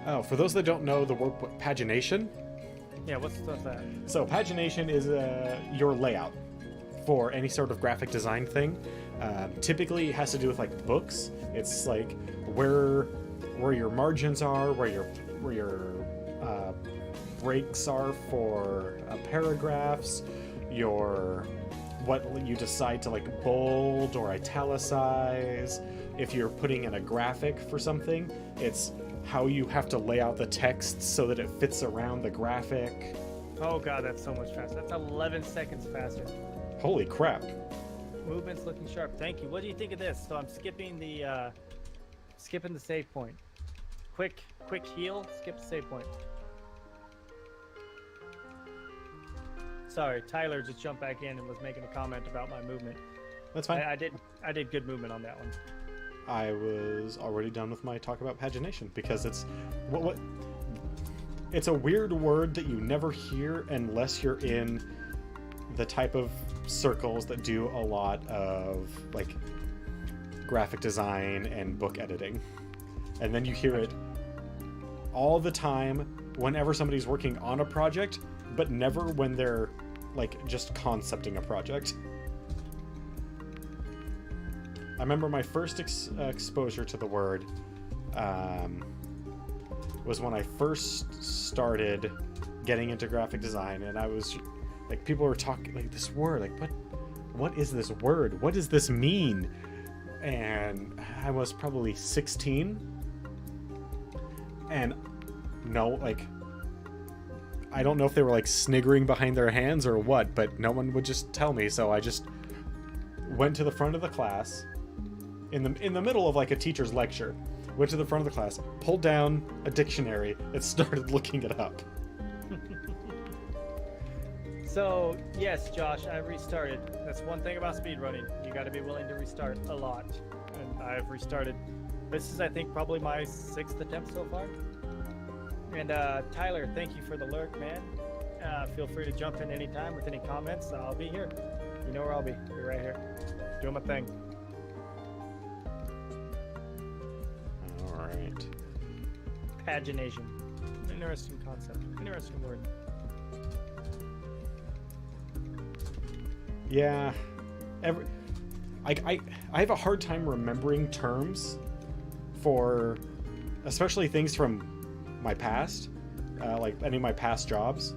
Oh, for those that don't know the word pagination. Yeah, what's that? So pagination is your layout for any sort of graphic design thing. Typically, it has to do with like books. It's like where your margins are, where your breaks are for paragraphs, what you decide to like bold or italicize. If you're putting in a graphic for something, it's how you have to lay out the text so that it fits around the graphic. Oh god, that's so much faster. That's 11 seconds faster. Holy crap. Movement's looking sharp. Thank you. What do you think of this? So I'm skipping the save point. Quick heal, skip the save point. Sorry, Tyler just jumped back in and was making a comment about my movement. That's fine. I did good movement on that one. I was already done with my talk about pagination because it's it's a weird word that you never hear unless you're in the type of circles that do a lot of like graphic design and book editing. And then you hear it all the time whenever somebody's working on a project, but never when they're like just concepting a project. I remember my first exposure to the word was when I first started getting into graphic design, and I was like, people were talking like this word, like what is this word? What does this mean? And I was probably 16, and no, like, I don't know if they were like sniggering behind their hands or what, but no one would just tell me, so I just went to the front of the class in the middle of like a teacher's lecture, went to the front of the class, pulled down a dictionary, and started looking it up. So, yes, Josh, I restarted. That's one thing about speedrunning. You got to be willing to restart a lot. And I've restarted. This is, I think, probably my 6th attempt so far. And Tyler, thank you for the lurk, man. Feel free to jump in anytime with any comments. I'll be here. You know where I'll be. I'll be right here. Doing my thing. All right. Pagination. Interesting concept. Interesting word. Yeah, I have a hard time remembering terms for, especially things from my past, like any of my past jobs,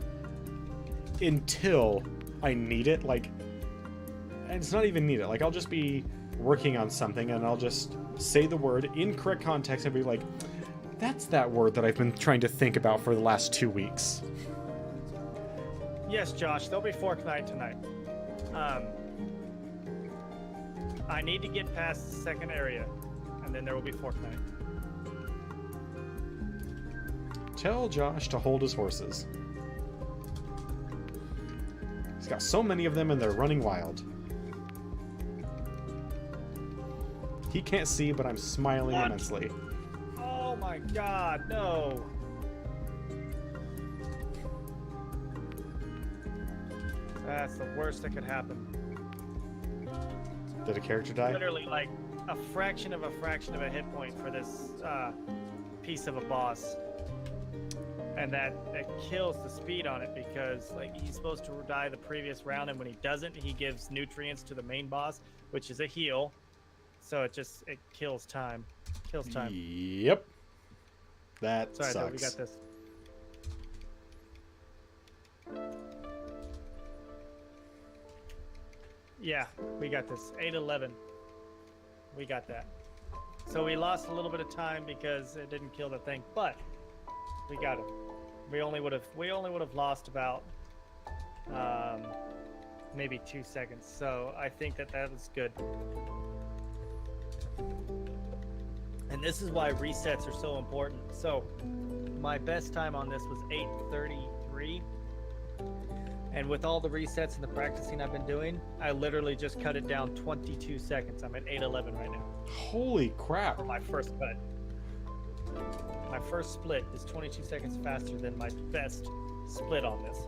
until I need it. Like, and it's not even needed. Like, I'll just be working on something and I'll just say the word in correct context and be like, that's that word that I've been trying to think about for the last 2 weeks. Yes, Josh, there'll be Fork Night tonight. I need to get past the second area, and then there will be Fork Night. Tell Josh to hold his horses. He's got so many of them and they're running wild. He can't see, but I'm smiling What? immensely. Oh my god, no! That's the worst that could happen. Did a character die? Literally, like, a fraction of a hit point for this piece of a boss. And that kills the speed on it because, like, he's supposed to die the previous round, and when he doesn't, he gives nutrients to the main boss, which is a heal. So it kills time. Kills time. Yep. That Sorry, sucks. we got this. Yeah, we got this. 8-11. We got that. So we lost a little bit of time because it didn't kill the thing, but we got it. We only would have lost about maybe 2 seconds. So I think that was good. And this is why resets are so important. So my best time on this was 8:33. And with all the resets and the practicing I've been doing, I literally just cut it down 22 seconds. I'm at 8:11 right now. Holy crap. For my first cut. My first split is 22 seconds faster than my best split on this.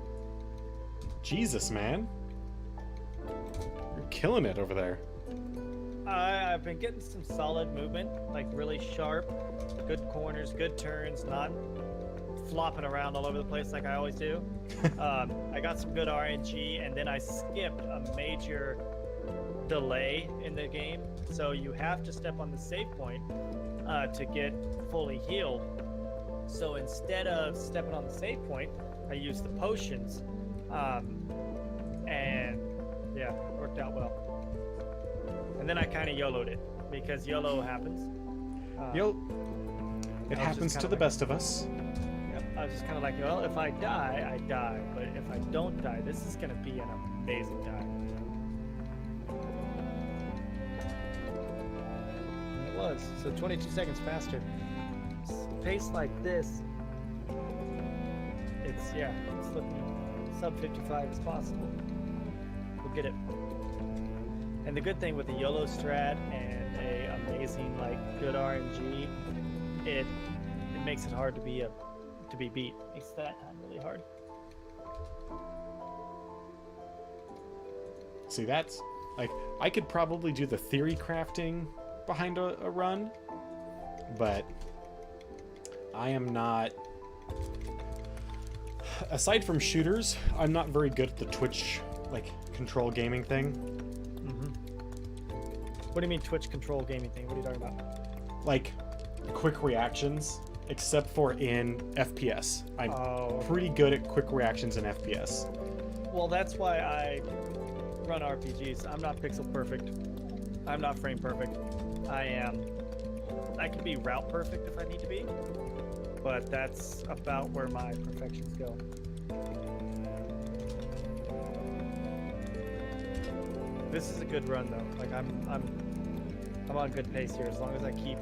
Jesus, man. You're killing it over there. I've been getting some solid movement, like really sharp, good corners, good turns, not flopping around all over the place like I always do. I got some good RNG, and then I skipped a major delay in the game. So you have to step on the save point to get fully healed. So instead of stepping on the save point, I used the potions. And yeah, it worked out well. And then I kind of YOLO'd it because YOLO happens. It happens to the best of us. Yep, I was just kind of like, well, if I die, I die. But if I don't die, this is going to be an amazing die. It was. So 22 seconds faster. Pace like this, it's looking sub 55 as possible. We'll get it. And the good thing with the YOLO strat and a amazing, like, good RNG, it makes it hard to be beat. Makes that time really hard. See, that's like, I could probably do the theory crafting behind a run, but I am not... Aside from shooters, I'm not very good at the Twitch, like, control gaming thing. What do you mean Twitch control gaming thing? What are you talking about? Like, quick reactions, except for in FPS. I'm pretty good at quick reactions in FPS. Well, that's why I run RPGs. I'm not pixel perfect. I'm not frame perfect. I can be route perfect if I need to be, but that's about where my perfections go. This is a good run though. Like I'm on good pace here. As long as I keep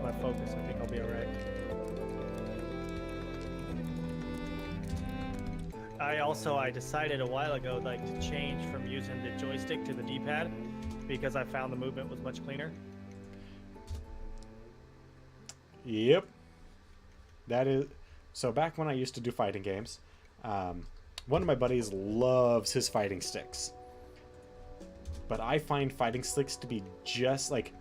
my focus, I think I'll be all right. I decided a while ago like to change from using the joystick to the D-pad because I found the movement was much cleaner. Yep. That is... So back when I used to do fighting games, one of my buddies loves his fighting sticks. But I find fighting sticks to be just like...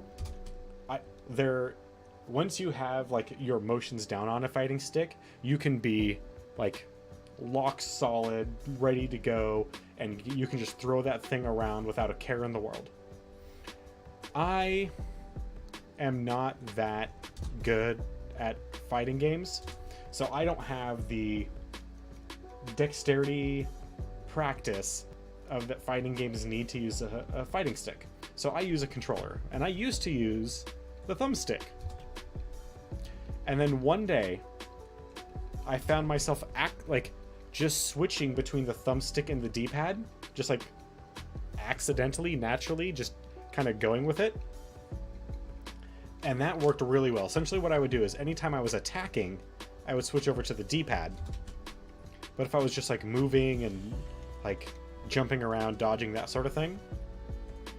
Once you have like your motions down on a fighting stick, you can be like lock solid, ready to go, and you can just throw that thing around without a care in the world. I am not that good at fighting games, so I don't have the dexterity practice of that fighting games need to use a fighting stick. So I use a controller, and I used to use the thumbstick. And then one day I found myself just switching between the thumbstick and the D-pad, just like accidentally, naturally, just kind of going with it. And that worked really well. Essentially what I would do is anytime I was attacking, I would switch over to the D-pad. But if I was just like moving and like jumping around, dodging, that sort of thing,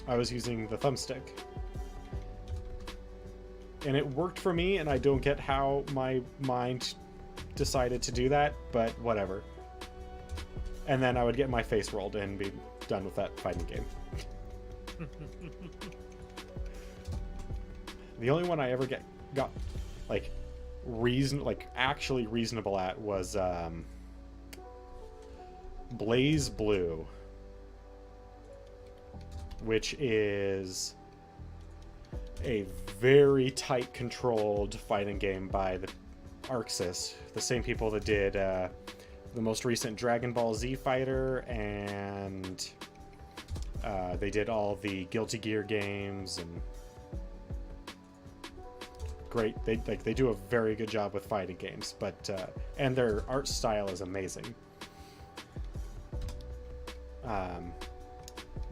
I was using the thumbstick. And it worked for me, and I don't get how my mind decided to do that, but whatever. And then I would get my face rolled and be done with that fighting game. The only one I ever got like actually reasonable at was Blaze Blue, which is a very tight controlled fighting game by the ArcSys, the same people that did the most recent Dragon Ball Z Fighter, and they did all the Guilty Gear games, and great. They do a very good job with fighting games, but and their art style is amazing.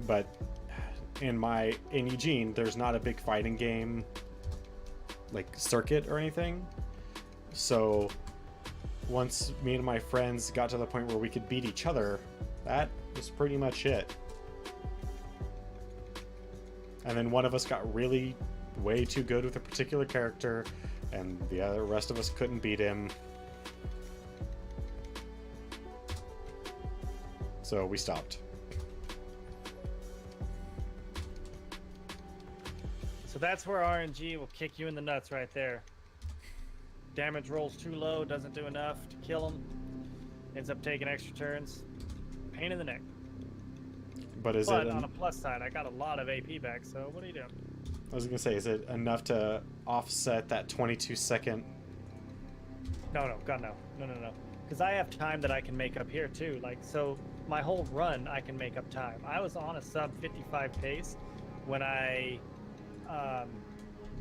But in Eugene, there's not a big fighting game like circuit or anything. So once me and my friends got to the point where we could beat each other, that was pretty much it. And then one of us got really way too good with a particular character, and the rest of us couldn't beat him. So we stopped. So that's where RNG will kick you in the nuts right there. Damage rolls too low, doesn't do enough to kill him, ends up taking extra turns. Pain in the neck. But on a plus side, I got a lot of AP back, so what are you doing? I was gonna say, is it enough to offset that 22-second? No. Because I have time that I can make up here too. Like, so my whole run, I can make up time. I was on a sub 55 pace when I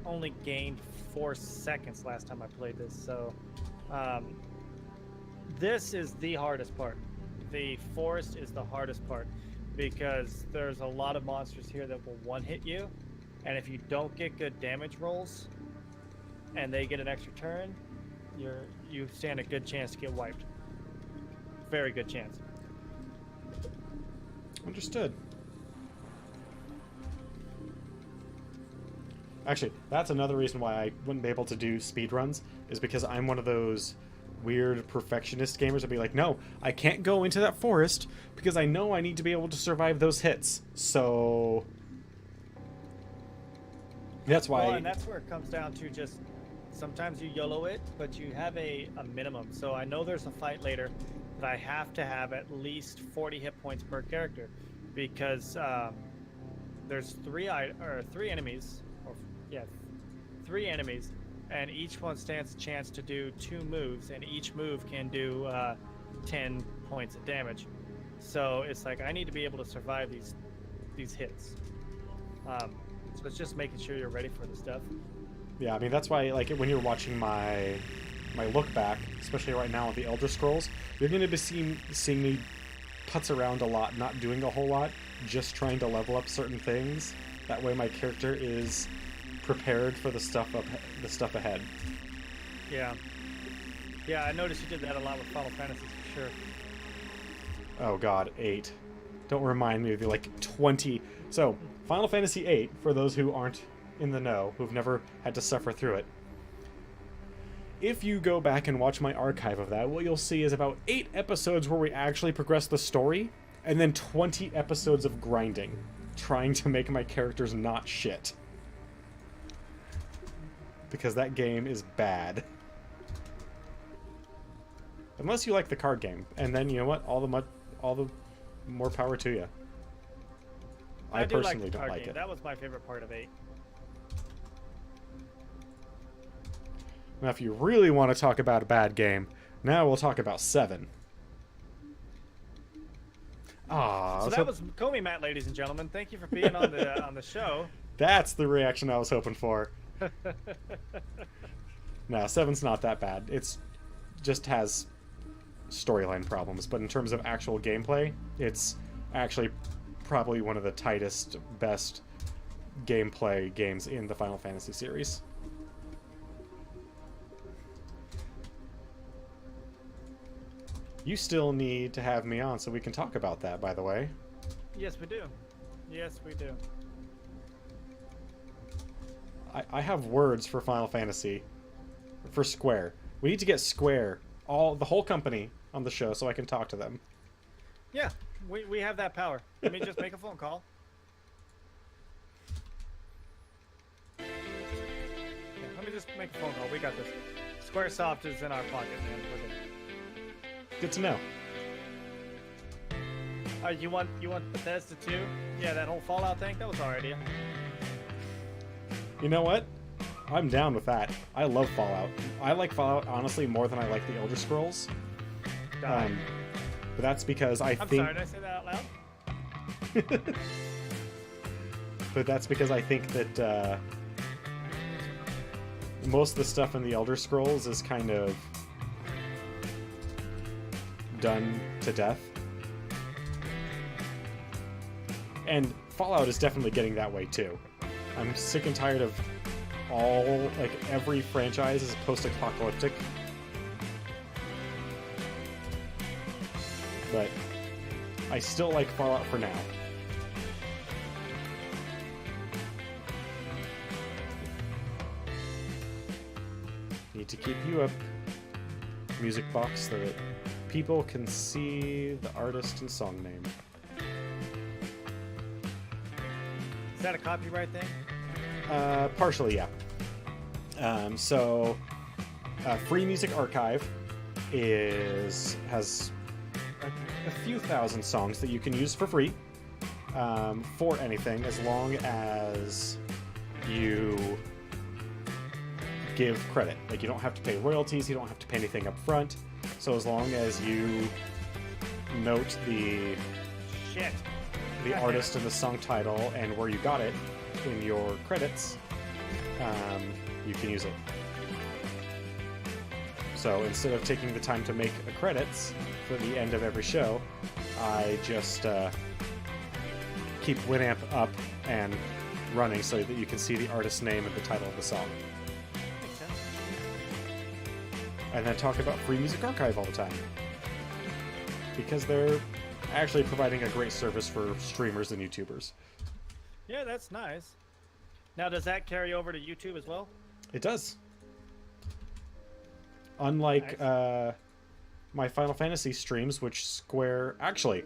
only gained 4 seconds last time I played this. So this is the hardest part. The forest is the hardest part because there's a lot of monsters here that will one-hit you, and if you don't get good damage rolls and they get an extra turn, you stand a good chance to get wiped. Very good chance. Understood. Actually, that's another reason why I wouldn't be able to do speedruns, is because I'm one of those weird perfectionist gamers that be like, no, I can't go into that forest because I know I need to be able to survive those hits. So that's why. Well, and that's where it comes down to just sometimes you YOLO it, but you have a minimum. So I know there's a fight later that I have to have at least 40 hit points per character, because there's three enemies, or yeah, 3 enemies, and each one stands a chance to do 2 moves, and each move can do 10 points of damage. So it's like I need to be able to survive these hits. So it's just making sure you're ready for the stuff. Yeah, I mean, that's why, like, when you're watching my look back, especially right now with the Elder Scrolls, you're going to be seeing me putz around a lot, not doing a whole lot, just trying to level up certain things. That way my character is prepared for the stuff ahead. Yeah. Yeah, I noticed you did that a lot with Final Fantasy, for sure. Oh god, 8. Don't remind me of the, like, 20... So, Final Fantasy VIII, for those who aren't in the know, who've never had to suffer through it, if you go back and watch my archive of that, what you'll see is about 8 episodes where we actually progress the story, and then 20 episodes of grinding, trying to make my characters not shit. Because that game is bad. Unless you like the card game, and then you know what? All the more power to you. I personally don't like it. That was my favorite part of 8. Now, if you really want to talk about a bad game, now we'll talk about 7. So that was Komi Matt, ladies and gentlemen. Thank you for being on the show. That's the reaction I was hoping for. No, 7's not that bad. It's just has storyline problems, but in terms of actual gameplay, it's actually probably one of the tightest, best gameplay games in the Final Fantasy series. You still need to have me on so we can talk about that, by the way. Yes, we do. Yes, we do. I have words for Final Fantasy. For Square. We need to get Square, the whole company, on the show so I can talk to them. Yeah, we have that power. Let me just make a phone call. Yeah, let me just make a phone call. We got this. Squaresoft is in our pocket, man. We're good. Good to know. You want Bethesda too? Yeah, that whole Fallout thing. That was our idea. You know what? I'm down with that. I love Fallout. I like Fallout honestly more than I like the Elder Scrolls. But that's because I'm sorry, did I say that out loud? But that's because I think that most of the stuff in the Elder Scrolls is kind of done to death. And Fallout is definitely getting that way too. I'm sick and tired of every franchise is post-apocalyptic. But I still like Fallout for now. Need to keep you up, music box, so that people can see the artist and song name. Is that a copyright thing? Partially, yeah. Free Music Archive has a few thousand songs that you can use for free for anything, as long as you give credit. Like, you don't have to pay royalties, you don't have to pay anything up front. So as long as you note the artist and the song title and where you got it in your credits, you can use it. So instead of taking the time to make the credits for the end of every show, I just keep Winamp up and running so that you can see the artist's name and the title of the song. Makes sense. And then talk about Free Music Archive all the time. Because they're actually providing a great service for streamers and YouTubers. Yeah, that's nice. Now, does that carry over to YouTube as well? It does. Unlike Nice. My Final Fantasy streams, which Square... Actually,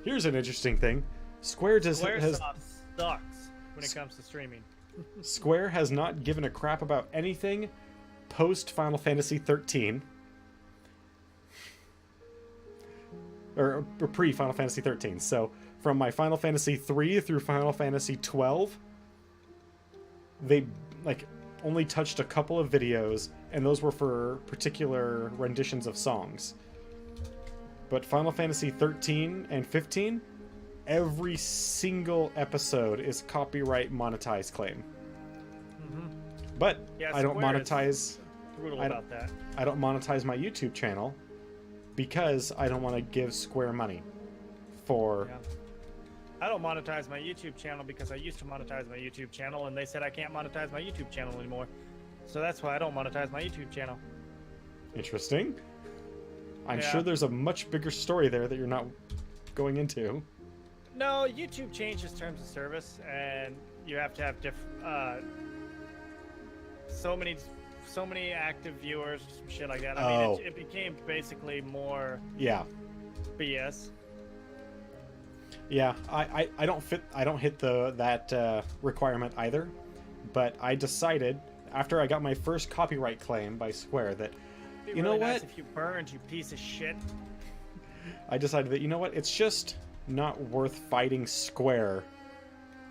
here's an interesting thing. Squaresoft sucks when it comes to streaming. Square has not given a crap about anything post Final Fantasy 13. Or pre Final Fantasy 13. So from my Final Fantasy 3 through Final Fantasy 12, they like only touched a couple of videos, and those were for particular renditions of songs. But Final Fantasy 13 and 15, every single episode is copyright monetized claim. Mm-hmm. But Yeah, I don't Square monetize. is brutal about that. I don't monetize my YouTube channel because I don't want to give Square money for. Yeah. I don't monetize my YouTube channel because I used to monetize my YouTube channel, and they said I can't monetize my YouTube channel anymore. So that's why I don't monetize my YouTube channel. Interesting. I'm Yeah. sure there's a much bigger story there that you're not going into. No, YouTube changes terms of service, and you have to have so many active viewers, shit like that. I mean, it became basically more Yeah. BS. Yeah, I don't hit that requirement either, but I decided after I got my first copyright claim by Square that It'd be you really know nice what? if you burned, you piece of shit. I decided that you know what, it's just not worth fighting Square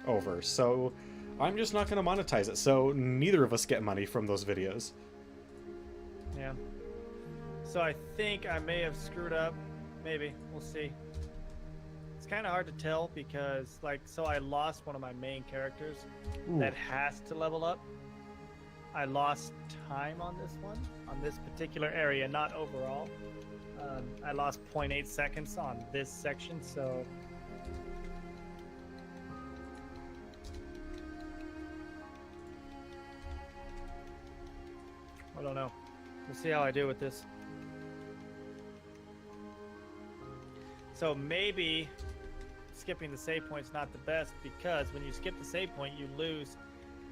over. So I'm just not going to monetize it. So neither of us get money from those videos. Yeah. So I think I may have screwed up. Maybe. We'll see. It's kind of hard to tell because, like, so I lost one of my main characters Ooh. that has to level up. I lost time on this one, on this particular area, not overall. I lost 0.8 seconds on this section, so... I don't know. We'll see how I do with this. So maybe skipping the save point's not the best, because when you skip the save point, you lose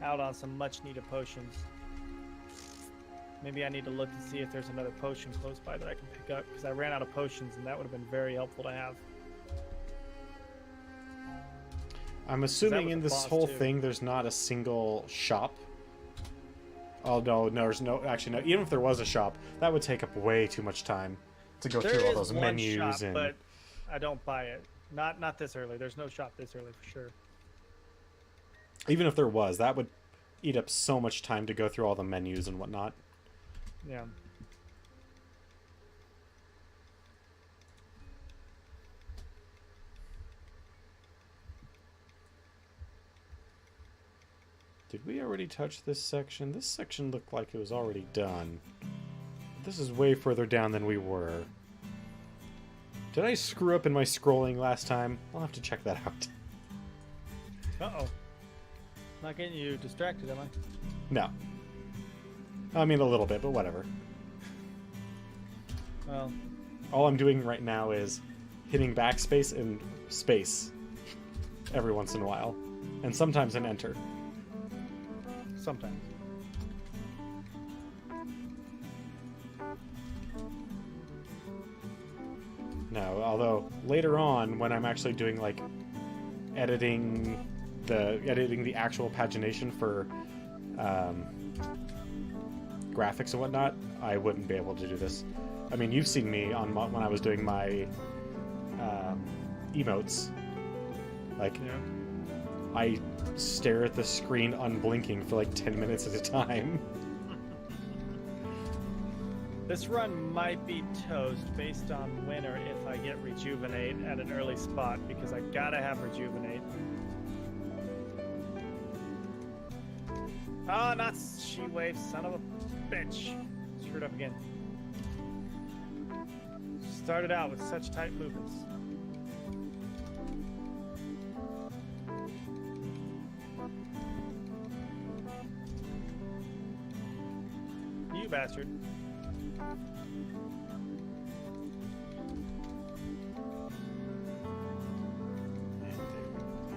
out on some much needed potions. Maybe I need to look to see if there's another potion close by that I can pick up, because I ran out of potions and that would have been very helpful to have. I'm assuming was in a this boss, whole too. thing there's not a single shop. Oh no, there's no. Actually, no. Even if there was a shop, that would take up way too much time to go There through all is those one menus shop, and. but I don't buy it. Not this early. There's no shop this early for sure. Even if there was, that would eat up so much time to go through all the menus and whatnot. Yeah. Did we already touch this section? This section looked like it was already done. This is way further down than we were. Did I screw up in my scrolling last time? I'll have to check that out. Uh-oh. Not getting you distracted, am I? No. I mean, a little bit, but whatever. Well, All I'm doing right now is hitting backspace and space every once in a while. And sometimes an enter. sometimes. No, although later on, when I'm actually doing like editing the actual pagination for graphics and whatnot, I wouldn't be able to do this. I mean, you've seen me on when I was doing my emotes. Like, Yeah. I stare at the screen unblinking for like 10 minutes at a time. This run might be toast based on when or if I get Rejuvenate at an early spot, because I gotta have Rejuvenate. Ah, not She-Wave, son of a bitch. Screwed up again. Started out with such tight movements. You bastard.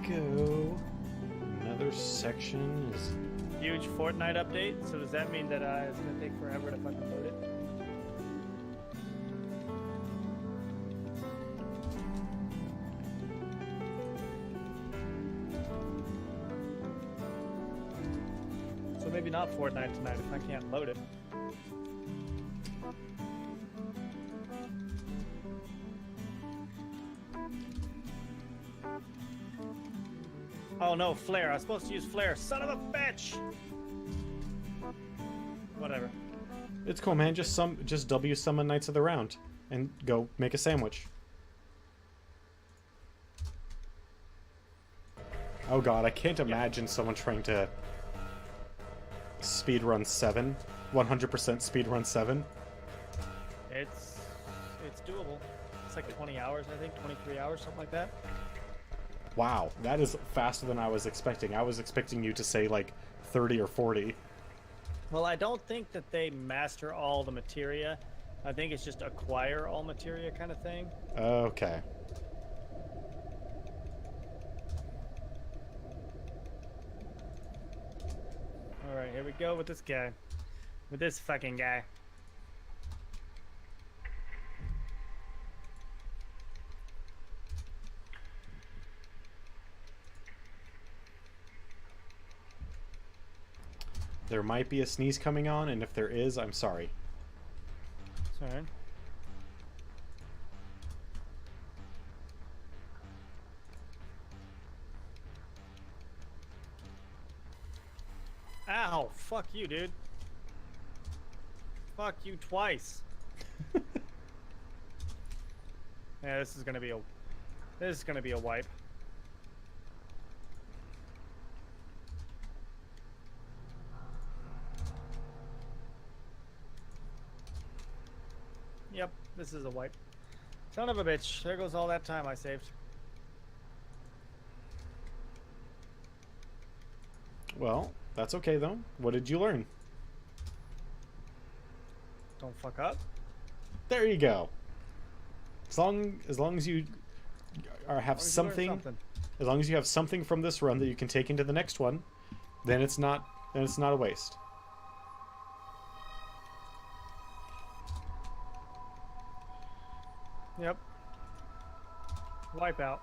Go. Another section is. Huge Fortnite update, so does that mean that it's gonna take forever to fucking load it? So maybe not Fortnite tonight if I can't load it. Oh no, flare. I was supposed to use flare. Son of a bitch! Whatever. It's cool, man. Just W summon Knights of the Round and go make a sandwich. Oh god, I can't imagine someone trying to speedrun 7. 100% speedrun 7. It's doable. It's like 20 hours, I think. 23 hours, something like that. Wow, that is faster than I was expecting. I was expecting you to say like 30 or 40. Well, I don't think that they master all the materia. I think it's just acquire all materia kind of thing. Okay. Alright, here we go with this guy. With this fucking guy. There might be a sneeze coming on, and if there is, I'm sorry. Sorry. Ow! Fuck you, dude. Fuck you twice. Yeah, this is gonna be a wipe. Yep, this is a wipe. Son of a bitch. There goes all that time I saved. Well, that's okay though. What did you learn? Don't fuck up. There you go. As long as you have something, as long as you have something from this run that you can take into the next one, then it's not a waste. Yep. Wipeout.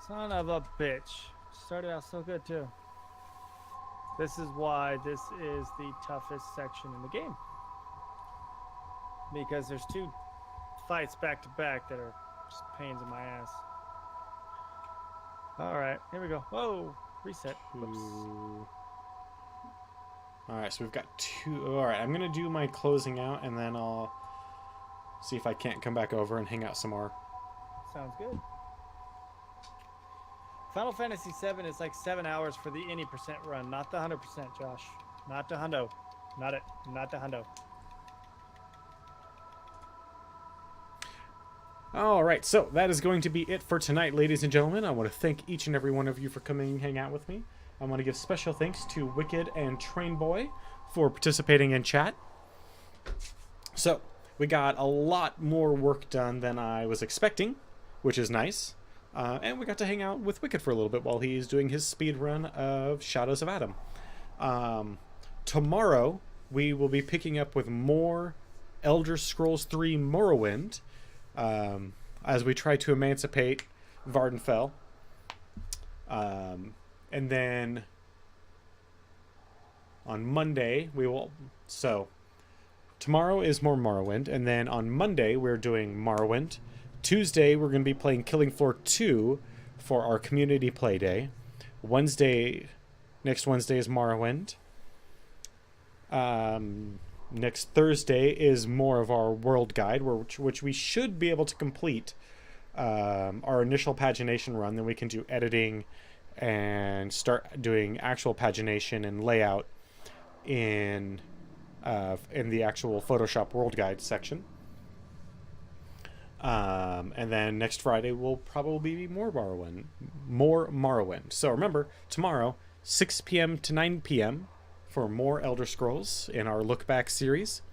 Son of a bitch. Started out so good too. This is why this is the toughest section in the game. Because there's two fights back to back that are just pains in my ass. Alright, here we go. Whoa! Reset. Whoops. Alright, so we've got two. Alright, I'm going to do my closing out, and then I'll see if I can't come back over and hang out some more. Sounds good. Final Fantasy VII is like 7 hours for the any percent run, not the 100%, Josh. Not the hundo. Not it. Not the hundo. Alright, so that is going to be it for tonight, ladies and gentlemen. I want to thank each and every one of you for coming and hang out with me. I want to give special thanks to Wicked and Trainboy for participating in chat. So, we got a lot more work done than I was expecting, which is nice. And we got to hang out with Wicked for a little bit while he's doing his speed run of Shadows of Adam. Tomorrow, we will be picking up with more Elder Scrolls 3 Morrowind as we try to emancipate Vardenfell. And then on Monday, we will... So, tomorrow is more Morrowind, and then on Monday, we're doing Morrowind. Tuesday, we're going to be playing Killing Floor 2 for our community play day. Next Wednesday is Morrowind. Next Thursday is more of our world guide, which we should be able to complete our initial pagination run. Then we can do editing and start doing actual pagination and layout in the actual Photoshop world guide section. And then next Friday will probably be more Morrowind. So remember, tomorrow, 6 p.m. to 9 p.m. for more Elder Scrolls in our Look Back series.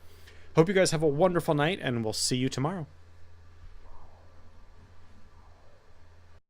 Hope you guys have a wonderful night, and we'll see you tomorrow.